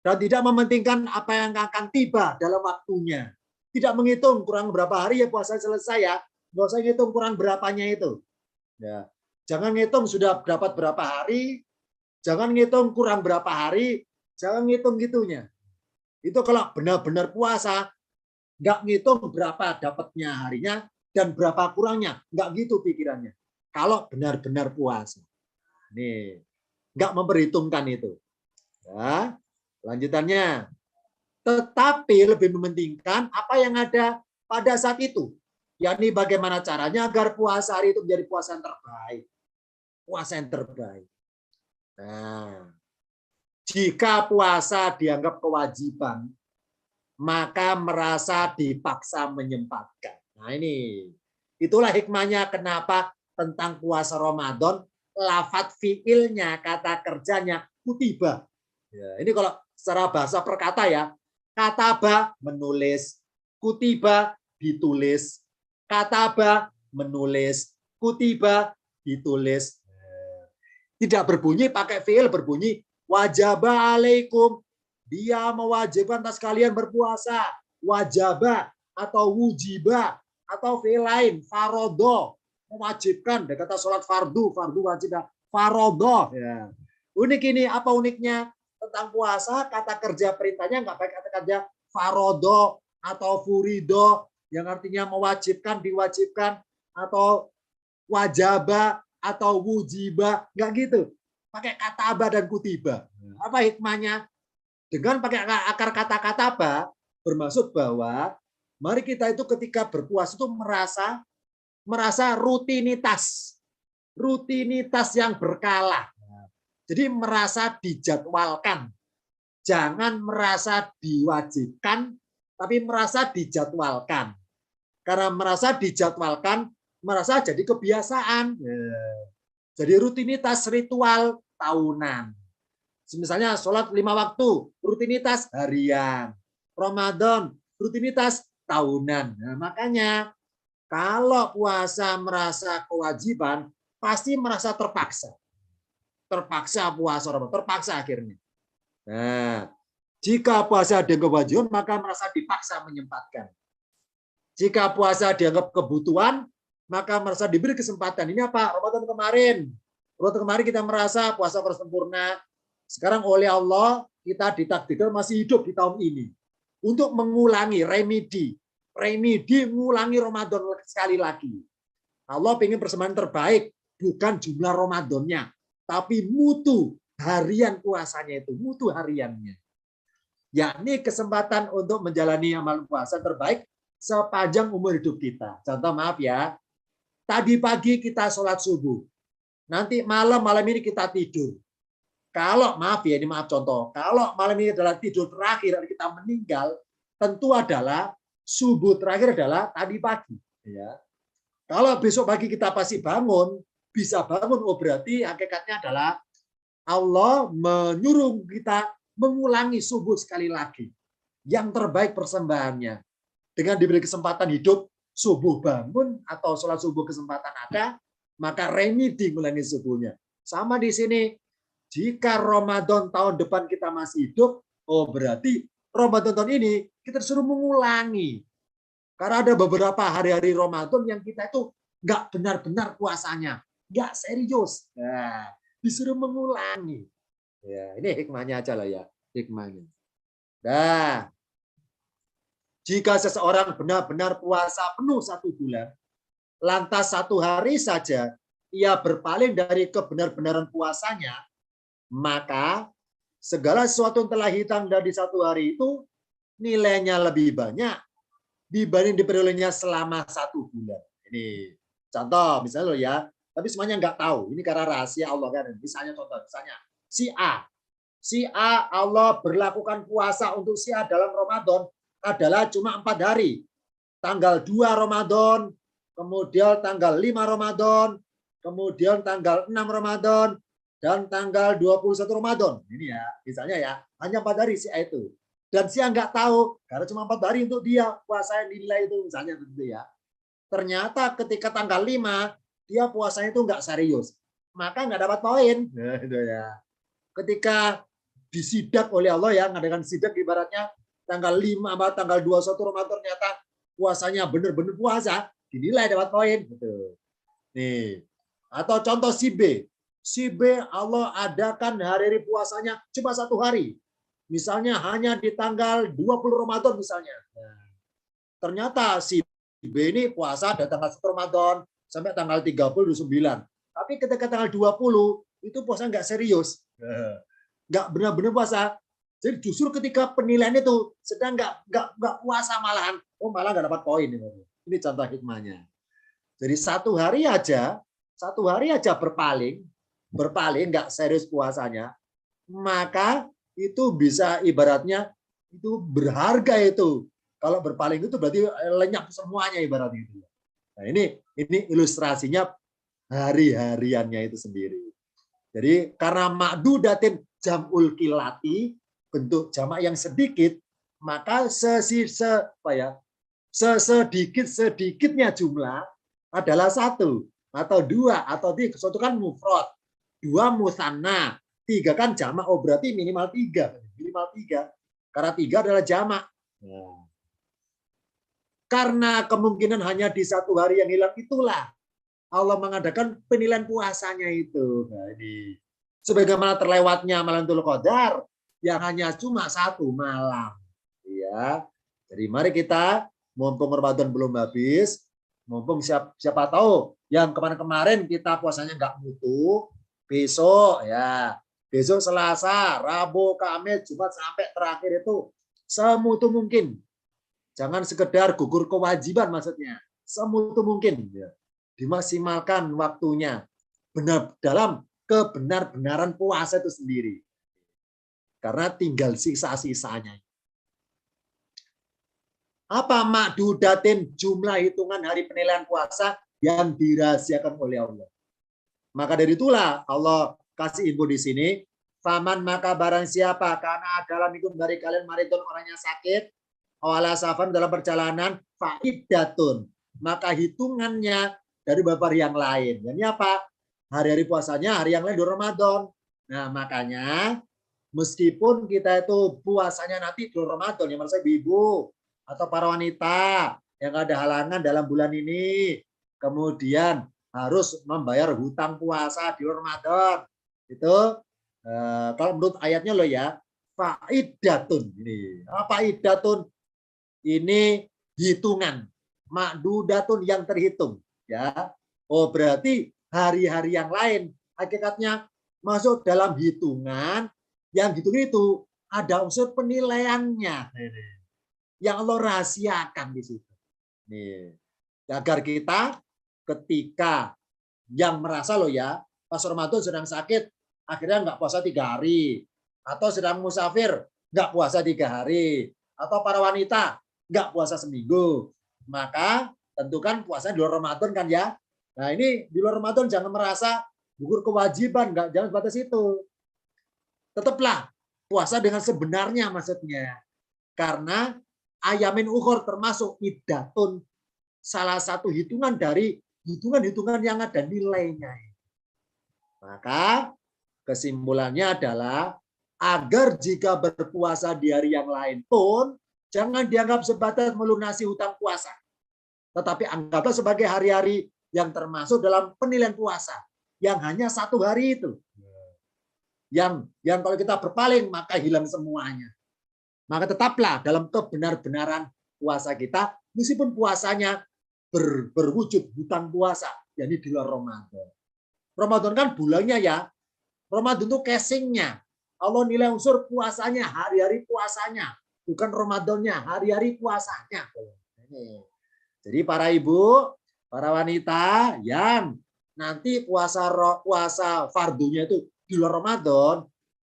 Dan tidak mementingkan apa yang akan tiba dalam waktunya. Tidak menghitung kurang berapa hari ya puasa selesai ya. Nggak usah ngitung kurang berapanya itu. Ya. Jangan ngitung sudah dapat berapa hari. Jangan ngitung kurang berapa hari. Jangan ngitung gitunya. Itu kalau benar-benar puasa, nggak ngitung berapa dapatnya harinya dan berapa kurangnya. Nggak gitu pikirannya. Kalau benar-benar puasa. Nih, nggak memperhitungkan itu. Ya. Lanjutannya. Tetapi lebih mementingkan apa yang ada pada saat itu. Yakni bagaimana caranya agar puasa hari itu menjadi puasa yang terbaik. Puasa yang terbaik. Nah, jika puasa dianggap kewajiban, maka merasa dipaksa menyempatkan. Nah ini, itulah hikmahnya kenapa tentang puasa Ramadan, lafadz fiilnya, kata kerjanya, kutiba. Ya, ini kalau secara bahasa perkata ya, kataba menulis, kutiba ditulis, kataba menulis, kutiba ditulis. Tidak berbunyi pakai fiil, berbunyi wajaba alaikum. Dia mewajibkan atas kalian berpuasa. Wajaba atau wujiba atau fiil lain, farodo, mewajibkan. Dia kata sholat fardu, fardu wajib, farodo. Ya. Unik ini, apa uniknya? Tentang puasa, kata kerja perintahnya nggak pakai kata kerja farodo atau furido, yang artinya mewajibkan, diwajibkan, atau wajaba atau wujiba, nggak gitu. Pakai kataba dan kutiba. Apa hikmahnya? Dengan pakai akar kata kataba, bermaksud bahwa mari kita itu ketika berpuasa itu merasa rutinitas yang berkala. Jadi merasa dijadwalkan. Jangan merasa diwajibkan, tapi merasa dijadwalkan. Karena merasa dijadwalkan, merasa jadi kebiasaan. Jadi rutinitas ritual tahunan. Misalnya sholat 5 waktu, rutinitas harian. Ramadan, rutinitas tahunan. Nah, makanya kalau puasa merasa kewajiban, pasti merasa terpaksa. Terpaksa puasa Ramadan, terpaksa akhirnya. Nah, jika puasa dianggap kewajiban, maka merasa dipaksa menyempatkan. Jika puasa dianggap kebutuhan, maka merasa diberi kesempatan. Ini apa? Ramadan kemarin kita merasa puasa sempurna. Sekarang oleh Allah kita ditakdirkan masih hidup di tahun ini untuk mengulangi remedi mengulangi Ramadan sekali lagi. Allah ingin persembahan terbaik, bukan jumlah Ramadannya, tapi mutu harian puasanya itu, mutu hariannya. Yakni kesempatan untuk menjalani amal puasa terbaik sepanjang umur hidup kita. Contoh maaf ya, tadi pagi kita sholat subuh, nanti malam ini kita tidur. Kalau maaf ya, ini maaf contoh, kalau malam ini adalah tidur terakhir kita meninggal, tentu adalah subuh terakhir adalah tadi pagi. Ya. Kalau besok pagi kita pasti bangun, bisa bangun, oh berarti hakikatnya adalah Allah menyuruh kita mengulangi subuh sekali lagi. Yang terbaik persembahannya. Dengan diberi kesempatan hidup, subuh bangun atau sholat subuh kesempatan ada, maka remedi mengulangi subuhnya. Sama di sini, jika Ramadan tahun depan kita masih hidup, oh berarti Ramadan tahun ini kita disuruh mengulangi. Karena ada beberapa hari-hari Ramadan yang kita itu nggak benar-benar puasanya, nggak serius. Nah, disuruh mengulangi. Ya, ini hikmahnya aja lah ya, hikmahnya. Nah, jika seseorang benar-benar puasa penuh 1 bulan, lantas 1 hari saja ia berpaling dari kebenar-benaran puasanya, maka segala sesuatu yang telah hilang dari 1 hari itu nilainya lebih banyak dibanding diperolehnya selama 1 bulan. Ini contoh misalnya loh ya, tapi semuanya nggak tahu. Ini karena rahasia Allah kan. Misalnya contoh, misalnya si A si A Allah berlakukan puasa untuk si A dalam Ramadan adalah cuma 4 hari. Tanggal 2 Ramadan, kemudian tanggal 5 Ramadan, kemudian tanggal 6 Ramadan, dan tanggal 21 Ramadan. Ini ya, misalnya ya, hanya 4 hari si A itu. Dan si A nggak tahu, karena cuma 4 hari untuk dia puasa yang dinilai itu, misalnya begitu ya. Ternyata ketika tanggal 5, dia puasanya itu nggak serius. Maka nggak dapat poin. Nah, itu ya. Ketika disidak oleh Allah ya, ngadakan sidak ibaratnya tanggal 5 atau tanggal 21 Ramadan ternyata puasanya benar-benar puasa, dinilai dapat poin. Gitu. Nih. Atau contoh si B. Si B Allah adakan hari-hari puasanya cuma 1 hari. Misalnya hanya di tanggal 20 Ramadan misalnya. Nah, ternyata si B ini puasa dari tanggal 1 Ramadan sampai tanggal 39. Tapi ketika tanggal 20 itu puasa nggak serius. Nggak benar-benar puasa. Jadi justru ketika penilaian itu sedang nggak puasa malahan, malah nggak dapat poin. Ini contoh hikmahnya. Jadi 1 hari aja berpaling nggak serius puasanya, maka itu bisa ibaratnya itu berharga itu. Kalau berpaling itu berarti lenyap semuanya ibaratnya itu. Nah, ini ilustrasinya hari-hariannya itu sendiri. Jadi karena makdudatin jamul kilati, bentuk jamak yang sedikit, maka sedikit-sedikitnya jumlah adalah 1 atau 2 atau 3. 1 kan mufrad, 2 musanna, 3 kan jamak. Oh berarti minimal 3. Karena 3 adalah jamak. Karena kemungkinan hanya di 1 hari yang hilang itulah Allah mengadakan penilaian puasanya itu. Nah, ini sebagaimana terlewatnya malam Lailatul Qadar yang hanya cuma 1 malam. Ya. Jadi mari kita mumpung Ramadan belum habis, mumpung siapa tahu yang kemarin-kemarin kita puasanya nggak mutu, besok Selasa, Rabu, Kamis, Jumat sampai terakhir itu semutu mungkin. Jangan sekedar gugur kewajiban maksudnya. Semutu mungkin. Ya. Dimaksimalkan waktunya. Benar dalam kebenar-benaran puasa itu sendiri. Karena tinggal sisa-sisanya. Apa makdudatin jumlah hitungan hari penilaian puasa yang dirahasiakan oleh Allah. Maka dari itulah Allah kasih info di sini. Faman maka barang siapa karena dalam hidup dari kalian maridun orangnya sakit. Awala safan dalam perjalanan faidatun. Maka hitungannya dari beberapa hari yang lain. Ini apa? Hari-hari puasanya hari yang lain di Ramadan. Nah makanya meskipun kita itu puasanya nanti di Ramadan, yang maksudnya ibu atau para wanita yang ada halangan dalam bulan ini, kemudian harus membayar hutang puasa di Ramadan. Itu kalau menurut ayatnya loh ya, faidatun. Ini apa idatun? Ini hitungan, makdudatun yang terhitung. Ya, oh berarti hari-hari yang lain hakikatnya masuk dalam hitungan yang hitung itu ada unsur penilaiannya yang Allah rahasiakan di situ. Nih, agar kita ketika yang merasa loh ya pas Ramadan sedang sakit akhirnya nggak puasa 3 hari, atau sedang musafir nggak puasa 3 hari, atau para wanita nggak puasa seminggu, maka tentukan puasa di luar Ramadan kan ya. Nah ini di luar Ramadan jangan merasa gugur kewajiban, jangan batas itu. Tetaplah puasa dengan sebenarnya maksudnya. Karena ayamin ukhur termasuk iddatun, salah satu hitungan dari hitungan-hitungan yang ada nilainya. Maka kesimpulannya adalah agar jika berpuasa di hari yang lain pun jangan dianggap sebatas melunasi hutang puasa. Tetapi anggaplah sebagai hari-hari yang termasuk dalam penilaian puasa. Yang hanya 1 hari itu. Yang kalau kita berpaling maka hilang semuanya. Maka tetaplah dalam kebenar-benaran puasa kita. Meskipun puasanya berwujud hutang puasa. Jadi di luar Ramadan. Ramadan kan bulannya ya. Ramadan itu casingnya. Allah nilai unsur puasanya, hari-hari puasanya. Bukan Ramadannya, hari-hari puasanya. Jadi para ibu, para wanita yang nanti puasa fardunya itu di luar Ramadan,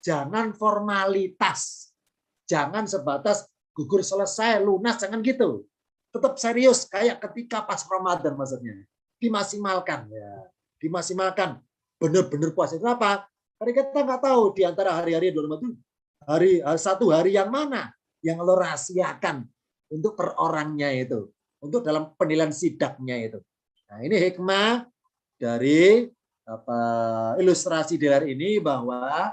Jangan formalitas. Jangan sebatas gugur selesai, lunas, jangan gitu. Tetap serius kayak ketika pas Ramadan maksudnya. Dimaksimalkan ya. Dimaksimalkan. Benar-benar puasa. Kenapa? Karena kita nggak tahu di antara hari-hari Ramadan satu hari yang mana yang lo rahasiakan untuk per orangnya itu, untuk dalam penilaian sidaknya itu. Nah, ini hikmah dari ilustrasi di hari ini bahwa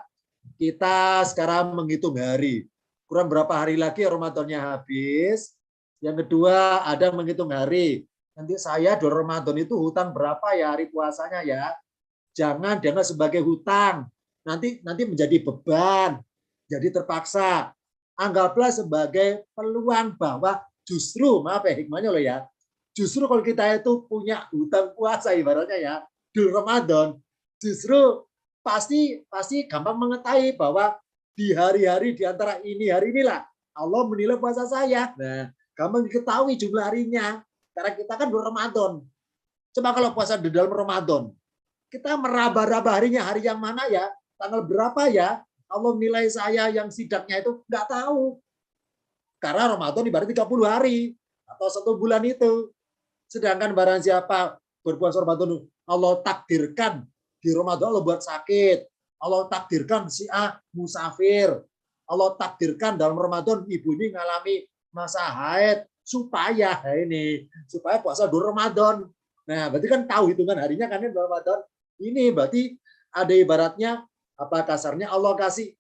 kita sekarang menghitung hari. Kurang berapa hari lagi Ramadannya habis. Yang kedua ada menghitung hari. Nanti saya di Ramadan itu hutang berapa ya hari puasanya ya. Jangan dianggap sebagai hutang. Nanti menjadi beban. Jadi terpaksa. Anggaplah sebagai peluang bahwa justru, maaf ya hikmahnya loh ya, justru kalau kita itu punya hutang puasa ibaratnya ya, di Ramadan, justru pasti gampang mengetahui bahwa di hari-hari di antara ini hari inilah Allah menilai puasa saya. Nah, gampang diketahui jumlah harinya. Karena kita kan bulan Ramadan. Coba kalau puasa di dalam Ramadan, kita meraba-raba harinya, hari yang mana ya, tanggal berapa ya, Allah menilai saya yang sidaknya itu nggak tahu. Karena Ramadan ibarat 30 hari atau 1 bulan itu. Sedangkan barang siapa berpuasa Ramadan, Allah takdirkan di Ramadan Allah buat sakit. Allah takdirkan si A musafir. Allah takdirkan dalam Ramadan ibu ini mengalami masa haid supaya puasa di Ramadan. Nah, berarti kan tahu hitungan harinya kan di Ramadan. Ini berarti ada ibaratnya apa kasarnya Allah kasih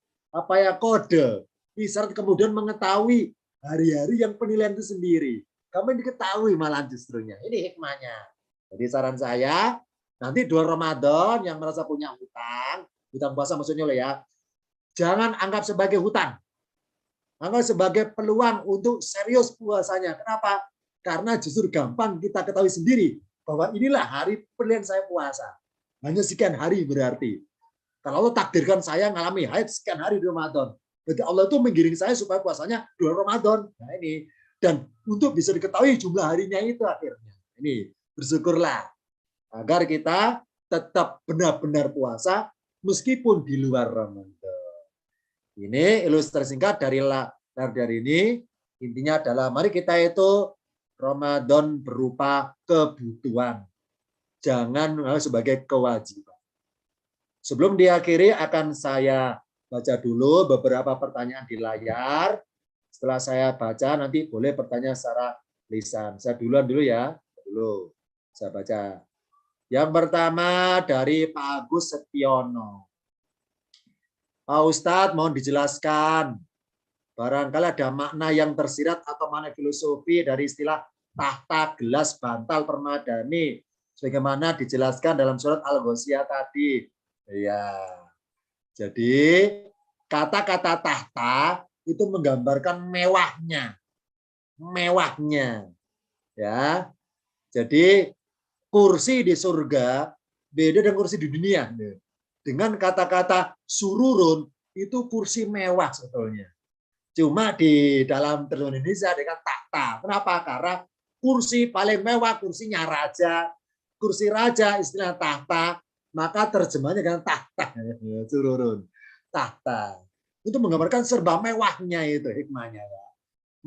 kode isyarat kemudian mengetahui hari-hari yang penilaian itu sendiri. Kamu diketahui malah justrunya. Ini hikmahnya. Jadi saran saya nanti di Ramadan yang merasa punya hutang puasa maksudnya loh ya, jangan anggap sebagai hutang. Anggap sebagai peluang untuk serius puasanya. Kenapa? Karena justru gampang kita ketahui sendiri bahwa inilah hari penilaian saya puasa. Hanya sekian hari berarti. Kalau Allah takdirkan saya mengalami haid sekian hari di Ramadan. Berarti Allah itu menggiring saya supaya puasanya di Ramadan. Nah ini. Dan untuk bisa diketahui jumlah harinya itu akhirnya. Ini bersyukurlah. Agar kita tetap benar-benar puasa meskipun di luar Ramadan. Ini ilustrasi singkat dari ini. Intinya adalah mari kita itu Ramadan berupa kebutuhan. Jangan sebagai kewajiban. Sebelum diakhiri akan saya baca dulu beberapa pertanyaan di layar. Setelah saya baca nanti boleh pertanyaan secara lisan. Saya duluan dulu ya. Dulu saya baca. Yang pertama dari Pak Agus Setiono. Pak Ustadz mohon dijelaskan. Barangkali ada makna yang tersirat atau makna filosofi dari istilah tahta, gelas, bantal, permadani. Sebagaimana dijelaskan dalam surat Al-Ghoshiyah tadi. Ya, jadi kata-kata tahta itu menggambarkan mewahnya, ya. Jadi kursi di surga beda dengan kursi di dunia. Dengan kata-kata sururun itu kursi mewah sebetulnya. Cuma di dalam terjemahan Indonesia dengan tahta. Kenapa? Karena kursi paling mewah kursinya raja, kursi raja istilah tahta. Maka terjemahnya dengan tahta, sururun, tahta. Itu menggambarkan serba mewahnya itu hikmahnya. Ya.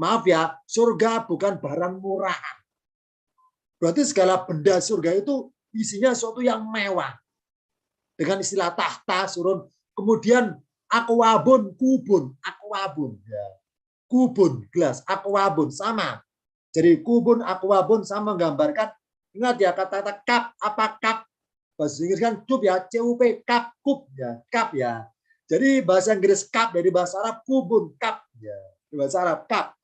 Maaf ya, surga bukan barang murahan. Berarti segala benda surga itu isinya sesuatu yang mewah. Dengan istilah tahta, surun. Kemudian akwabun, kubun, akwabun. Ya. Kubun, gelas, akwabun, sama. Jadi kubun, akwabun sama menggambarkan, ingat ya kata-kata kap, apa kap? Bahasa Inggris kan cup ya, cup, cup, kup ya, cup ya. Jadi bahasa Inggris cup dari bahasa Arab kubun, cup ya. Di bahasa Arab cup.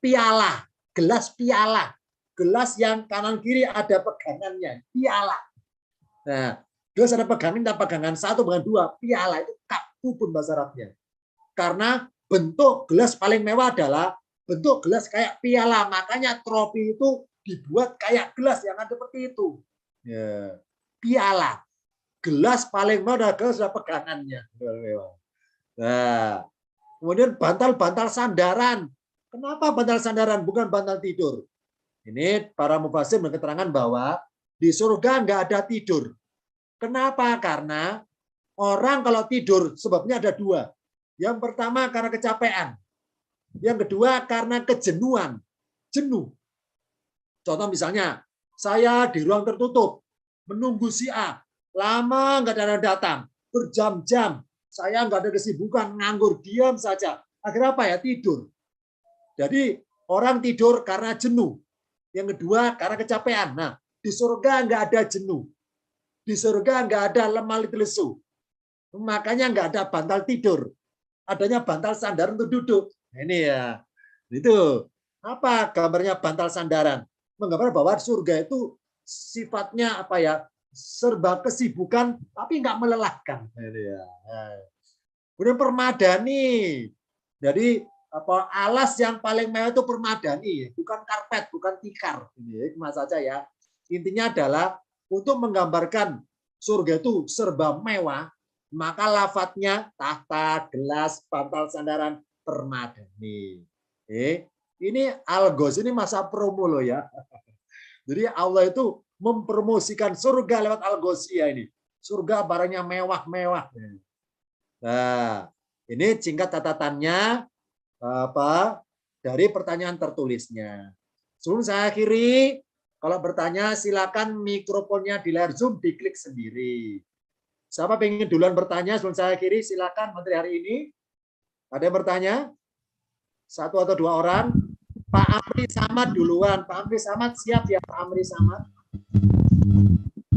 Piala, gelas piala. Gelas yang kanan kiri ada pegangannya, piala. Nah, gelas ada pegangan satu dengan dua, piala itu cup, kubun bahasa Arabnya. Karena bentuk gelas paling mewah adalah bentuk gelas kayak piala, makanya trofi itu dibuat kayak gelas yang ada seperti itu. Ya. Piala, gelas paling mewah, gelas ada pegangannya. Nah, kemudian bantal-bantal sandaran. Kenapa bantal sandaran bukan bantal tidur? Ini para mufasir berketerangan bahwa di surga nggak ada tidur. Kenapa? Karena orang kalau tidur sebabnya ada dua. Yang pertama karena kecapean. Yang kedua karena kejenuhan. Jenuh. Contoh misalnya, saya di ruang tertutup, menunggu si A. Lama nggak ada datang. Berjam-jam. Saya nggak ada kesibukan, nganggur, diam saja. Akhirnya apa ya? Tidur. Jadi orang tidur karena jenuh. Yang kedua karena kecapean. Nah, di surga nggak ada jenuh. Di surga nggak ada lemah lesu. Makanya nggak ada bantal tidur. Adanya bantal sandar untuk duduk. Ini ya. Itu. Apa gambarnya bantal sandaran? Menggambar bahwa surga itu sifatnya apa ya? Serba kesibukan tapi nggak melelahkan. Ini ya. Kemudian permadani. Jadi apa alas yang paling mewah itu permadani, bukan karpet, bukan tikar. Ini cuma saja ya. Intinya adalah untuk menggambarkan surga itu serba mewah, maka lafadznya tahta, gelas, bantal sandaran, permadani. Ini algos, ini masa promo loh ya. Jadi Allah itu mempromosikan surga lewat algosia ini. Surga barangnya mewah-mewah. Nah, ini singkat catatannya apa dari pertanyaan tertulisnya. Sebelum saya akhiri, kalau bertanya silakan mikrofonnya di layar Zoom diklik sendiri. Siapa pengen duluan bertanya sebelum saya akhiri? Silakan Menteri hari ini. Ada yang bertanya? Satu atau dua orang? Pak Amri Samad duluan. Pak Amri Samad siap ya Pak Amri Samad?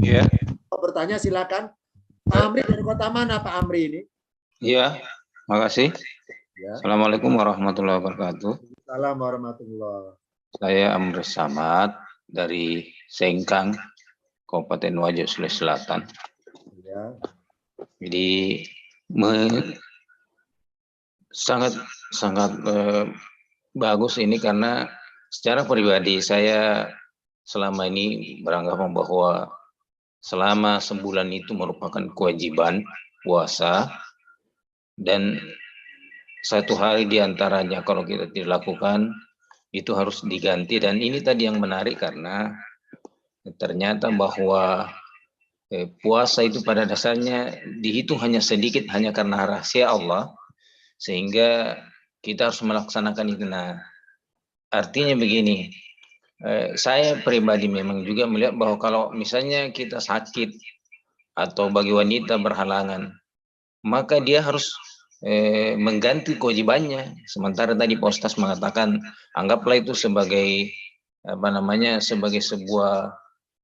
Iya. Mau bertanya silakan. Pak Amri dari kota mana Pak Amri ini? Iya. Makasih. Ya. Assalamualaikum warahmatullahi wabarakatuh. Assalamualaikum warahmatullahi. Saya Amr Samad dari Sengkang, Kabupaten Wajo, Sulawesi Selatan. Ya. Jadi sangat bagus ini karena secara pribadi saya selama ini beranggapan bahwa selama sebulan itu merupakan kewajiban puasa dan satu hari diantaranya kalau kita tidak lakukan itu harus diganti. Dan ini tadi yang menarik karena ternyata bahwa puasa itu pada dasarnya dihitung hanya sedikit hanya karena rahasia Allah, sehingga kita harus melaksanakan itu. Nah, artinya begini, saya pribadi memang juga melihat bahwa kalau misalnya kita sakit atau bagi wanita berhalangan, maka dia harus mengganti kewajibannya. Sementara tadi Pak Ustaz mengatakan anggaplah itu sebagai apa namanya, sebagai sebuah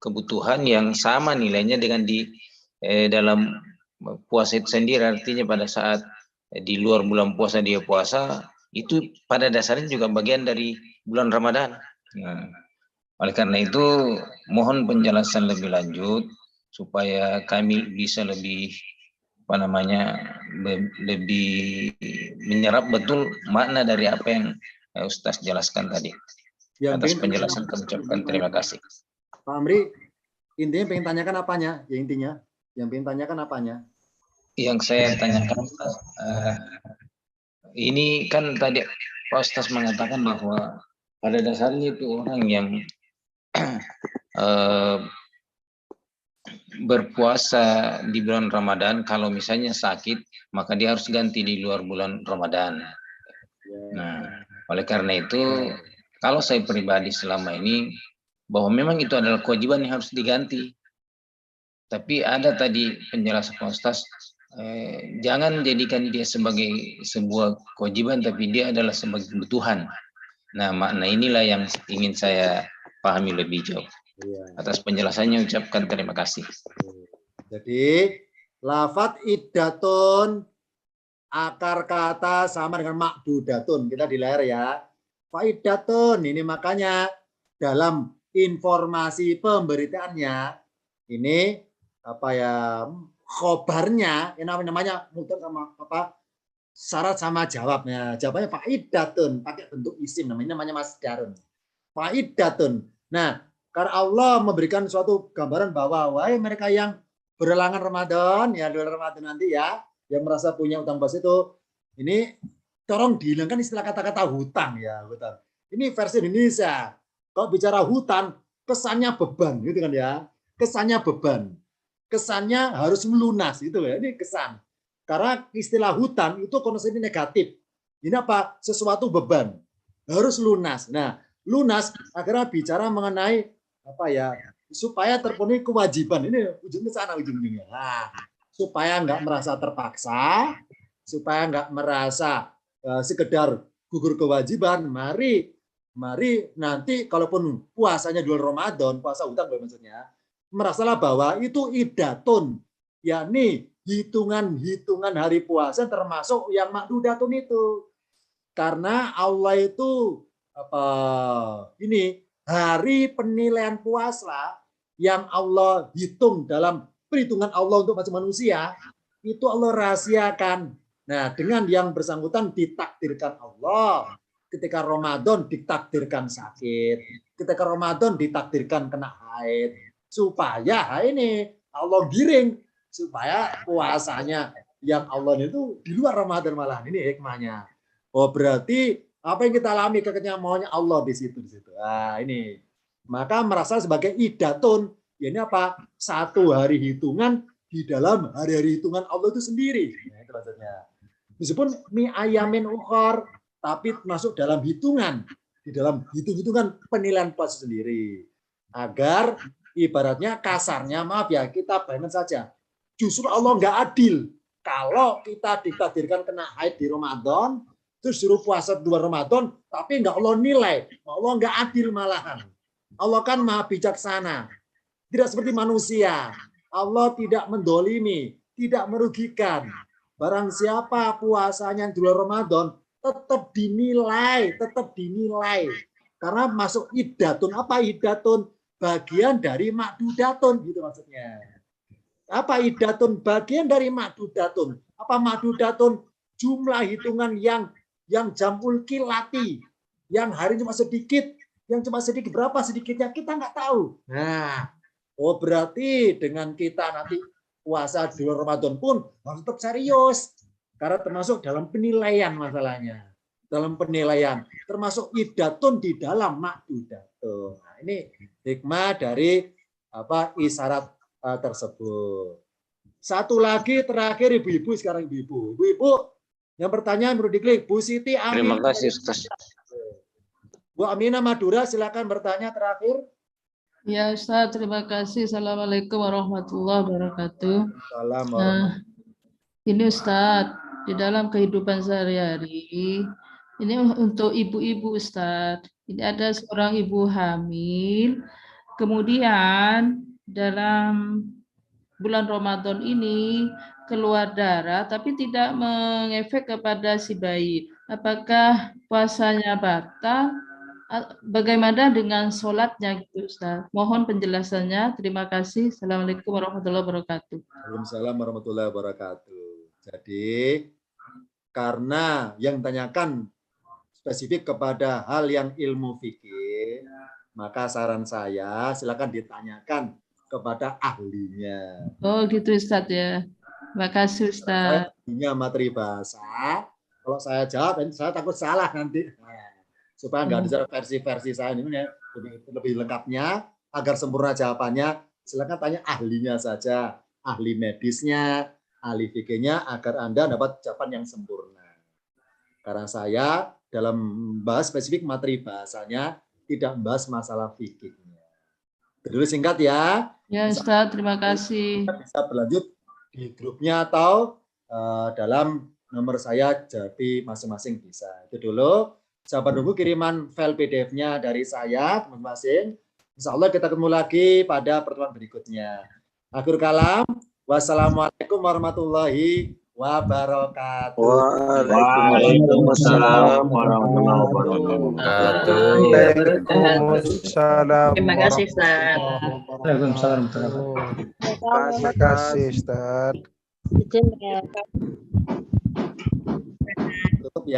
kebutuhan yang sama nilainya dengan di dalam puasa itu sendiri. Artinya pada saat di luar bulan puasa dia puasa, itu pada dasarnya juga bagian dari bulan Ramadan. Nah, oleh karena itu mohon penjelasan lebih lanjut supaya kami bisa lebih apa namanya, lebih menyerap betul makna dari apa yang Ustaz jelaskan tadi. Atas penjelasan kami ucapkan terima kasih. Pak Amri, intinya pengen tanyakan apanya? Ya intinya, yang pengen tanyakan apanya? Yang saya tanyakan, ini kan tadi Pak Ustaz mengatakan bahwa pada dasarnya itu orang yang berpuasa di bulan Ramadan, kalau misalnya sakit, maka dia harus ganti di luar bulan Ramadan. Nah, oleh karena itu, kalau saya pribadi selama ini, bahwa memang itu adalah kewajiban yang harus diganti. Tapi ada tadi penjelasan Pak Ustaz, jangan jadikan dia sebagai sebuah kewajiban, tapi dia adalah sebagai kebutuhan. Nah, makna inilah yang ingin saya pahami lebih jauh. Atas penjelasannya ucapkan terima kasih. Jadi lafadz iddatun akar kata sama dengan makdudatun. Kita di layar ya. Faidatun ini makanya dalam informasi pemberitaannya ini apa ya, khobarnya ini namanya mutlak sama apa, syarat sama jawabnya. Jawabannya faidatun pakai bentuk isim, namanya masdarun. Faidatun. Nah, karena Allah memberikan suatu gambaran bahwa wahai mereka yang berhalangan Ramadan, ya di Ramadan nanti ya, yang merasa punya utang puasa itu, ini tolong dihilangkan istilah kata-kata hutang ya, hutang. Ini versi Indonesia. Kalau bicara hutang, kesannya beban gitu kan ya. Kesannya beban. kesannya harus melunas itu ya. Ini kesan. Karena istilah hutang itu konsepnya negatif. Ini apa? Sesuatu beban. Harus lunas. Nah, lunas akhirnya bicara mengenai apa ya? Supaya terpenuhi kewajiban. Ini ujungnya sana ujungnya. Nah, supaya nggak merasa terpaksa, supaya nggak merasa sekedar gugur kewajiban, mari nanti kalaupun puasanya di bulan Ramadan, puasa hutang maksudnya, merasalah bahwa itu idatun, yakni hitungan hari puasa termasuk yang makdudatun itu. Karena Allah itu ini hari penilaian puasa yang Allah hitung dalam perhitungan Allah untuk manusia, itu Allah rahasiakan. Nah, dengan yang bersangkutan ditakdirkan Allah. Ketika Ramadan ditakdirkan sakit. Ketika Ramadan ditakdirkan kena haid. Supaya ini Allah giring. Supaya puasanya yang Allah itu di luar Ramadan malahan. Ini hikmahnya. Oh, berarti apa yang kita alami kekenyang maunya Allah di situ. Nah, ini. Maka merasa sebagai idatun. Ini apa? Satu hari hitungan di dalam hari-hari hitungan Allah itu sendiri. Nah, itu maksudnya. Meskipun mi ayamin ukhor, tapi masuk dalam hitungan, di dalam hitungan penilaian puasa sendiri. Agar ibaratnya kasarnya, maaf ya, kita bayangkan saja. Justru Allah nggak adil. Kalau kita ditakdirkan kena haid di Ramadan, terus suruh puasa di luar Ramadan, tapi nggak Allah nilai. Allah nggak adil malahan. Allah kan maha bijaksana. Tidak seperti manusia. Allah tidak mendolimi, tidak merugikan. Barang siapa puasanya di bulan Ramadan tetap dinilai. Karena masuk idatun. Apa idatun? Bagian dari makdudatun gitu maksudnya. Apa idatun? Bagian dari makdudatun. Apa makdudatun? Jumlah hitungan yang jamul kilati. Yang hari cuma sedikit. Yang cuma sedikit. Berapa sedikitnya kita nggak tahu. Nah, oh berarti dengan kita nanti puasa di bulan Ramadan pun harus tetap serius. Karena termasuk dalam penilaian masalahnya. Dalam penilaian. Termasuk idatun di dalam makdudatun. Nah, ini hikmah dari isyarat tersebut. Satu lagi terakhir ibu-ibu sekarang ibu-ibu. Ibu-ibu yang pertanyaan perlu diklik. Bu Siti Amin. Terima kasih Ustaz. Bu Aminah Madura silakan bertanya terakhir. Ya Ustaz, terima kasih. Assalamualaikum warahmatullahi wabarakatuh. Assalamualaikum. Ini Ustaz, di dalam kehidupan sehari-hari, ini untuk ibu-ibu Ustaz. Ini ada seorang ibu hamil, kemudian dalam bulan Ramadan ini keluar darah, tapi tidak mengefek kepada si bayi. Apakah puasanya batal? Bagaimana dengan sholatnya gitu Ustaz? Mohon penjelasannya. Terima kasih. Assalamualaikum warahmatullahi wabarakatuh. Waalaikumsalam warahmatullahi wabarakatuh. Jadi karena yang tanyakan spesifik kepada hal yang ilmu fikih, maka saran saya silakan ditanyakan kepada ahlinya. Oh gitu Ustaz ya. Terima kasih Ustaz. Ahlinya materi bahasa. Kalau saya jawab, saya takut salah nanti. Supaya nggak ada versi-versi saya ini lebih lengkapnya, agar sempurna jawabannya, silakan tanya ahlinya saja, ahli medisnya, ahli fikihnya, agar Anda dapat jawaban yang sempurna. Karena saya dalam bahas spesifik materi bahasanya tidak membahas masalah fikihnya. Dulu singkat ya. Ya Ustaz, terima kasih. Bisa berlanjut di grupnya atau dalam nomor saya jadi masing-masing bisa. Itu dulu. Sahabat nunggu kiriman file PDF-nya dari saya masing-masing. Insya Allah kita ketemu lagi pada pertemuan berikutnya. Akhir kalam. Wassalamualaikum warahmatullahi wabarakatuh. Waalaikumsalam warahmatullahi wabarakatuh. Terima kasih Ustaz. Waalaikumsalam. Terima kasih Ustaz. Izin ya. Tutup ya.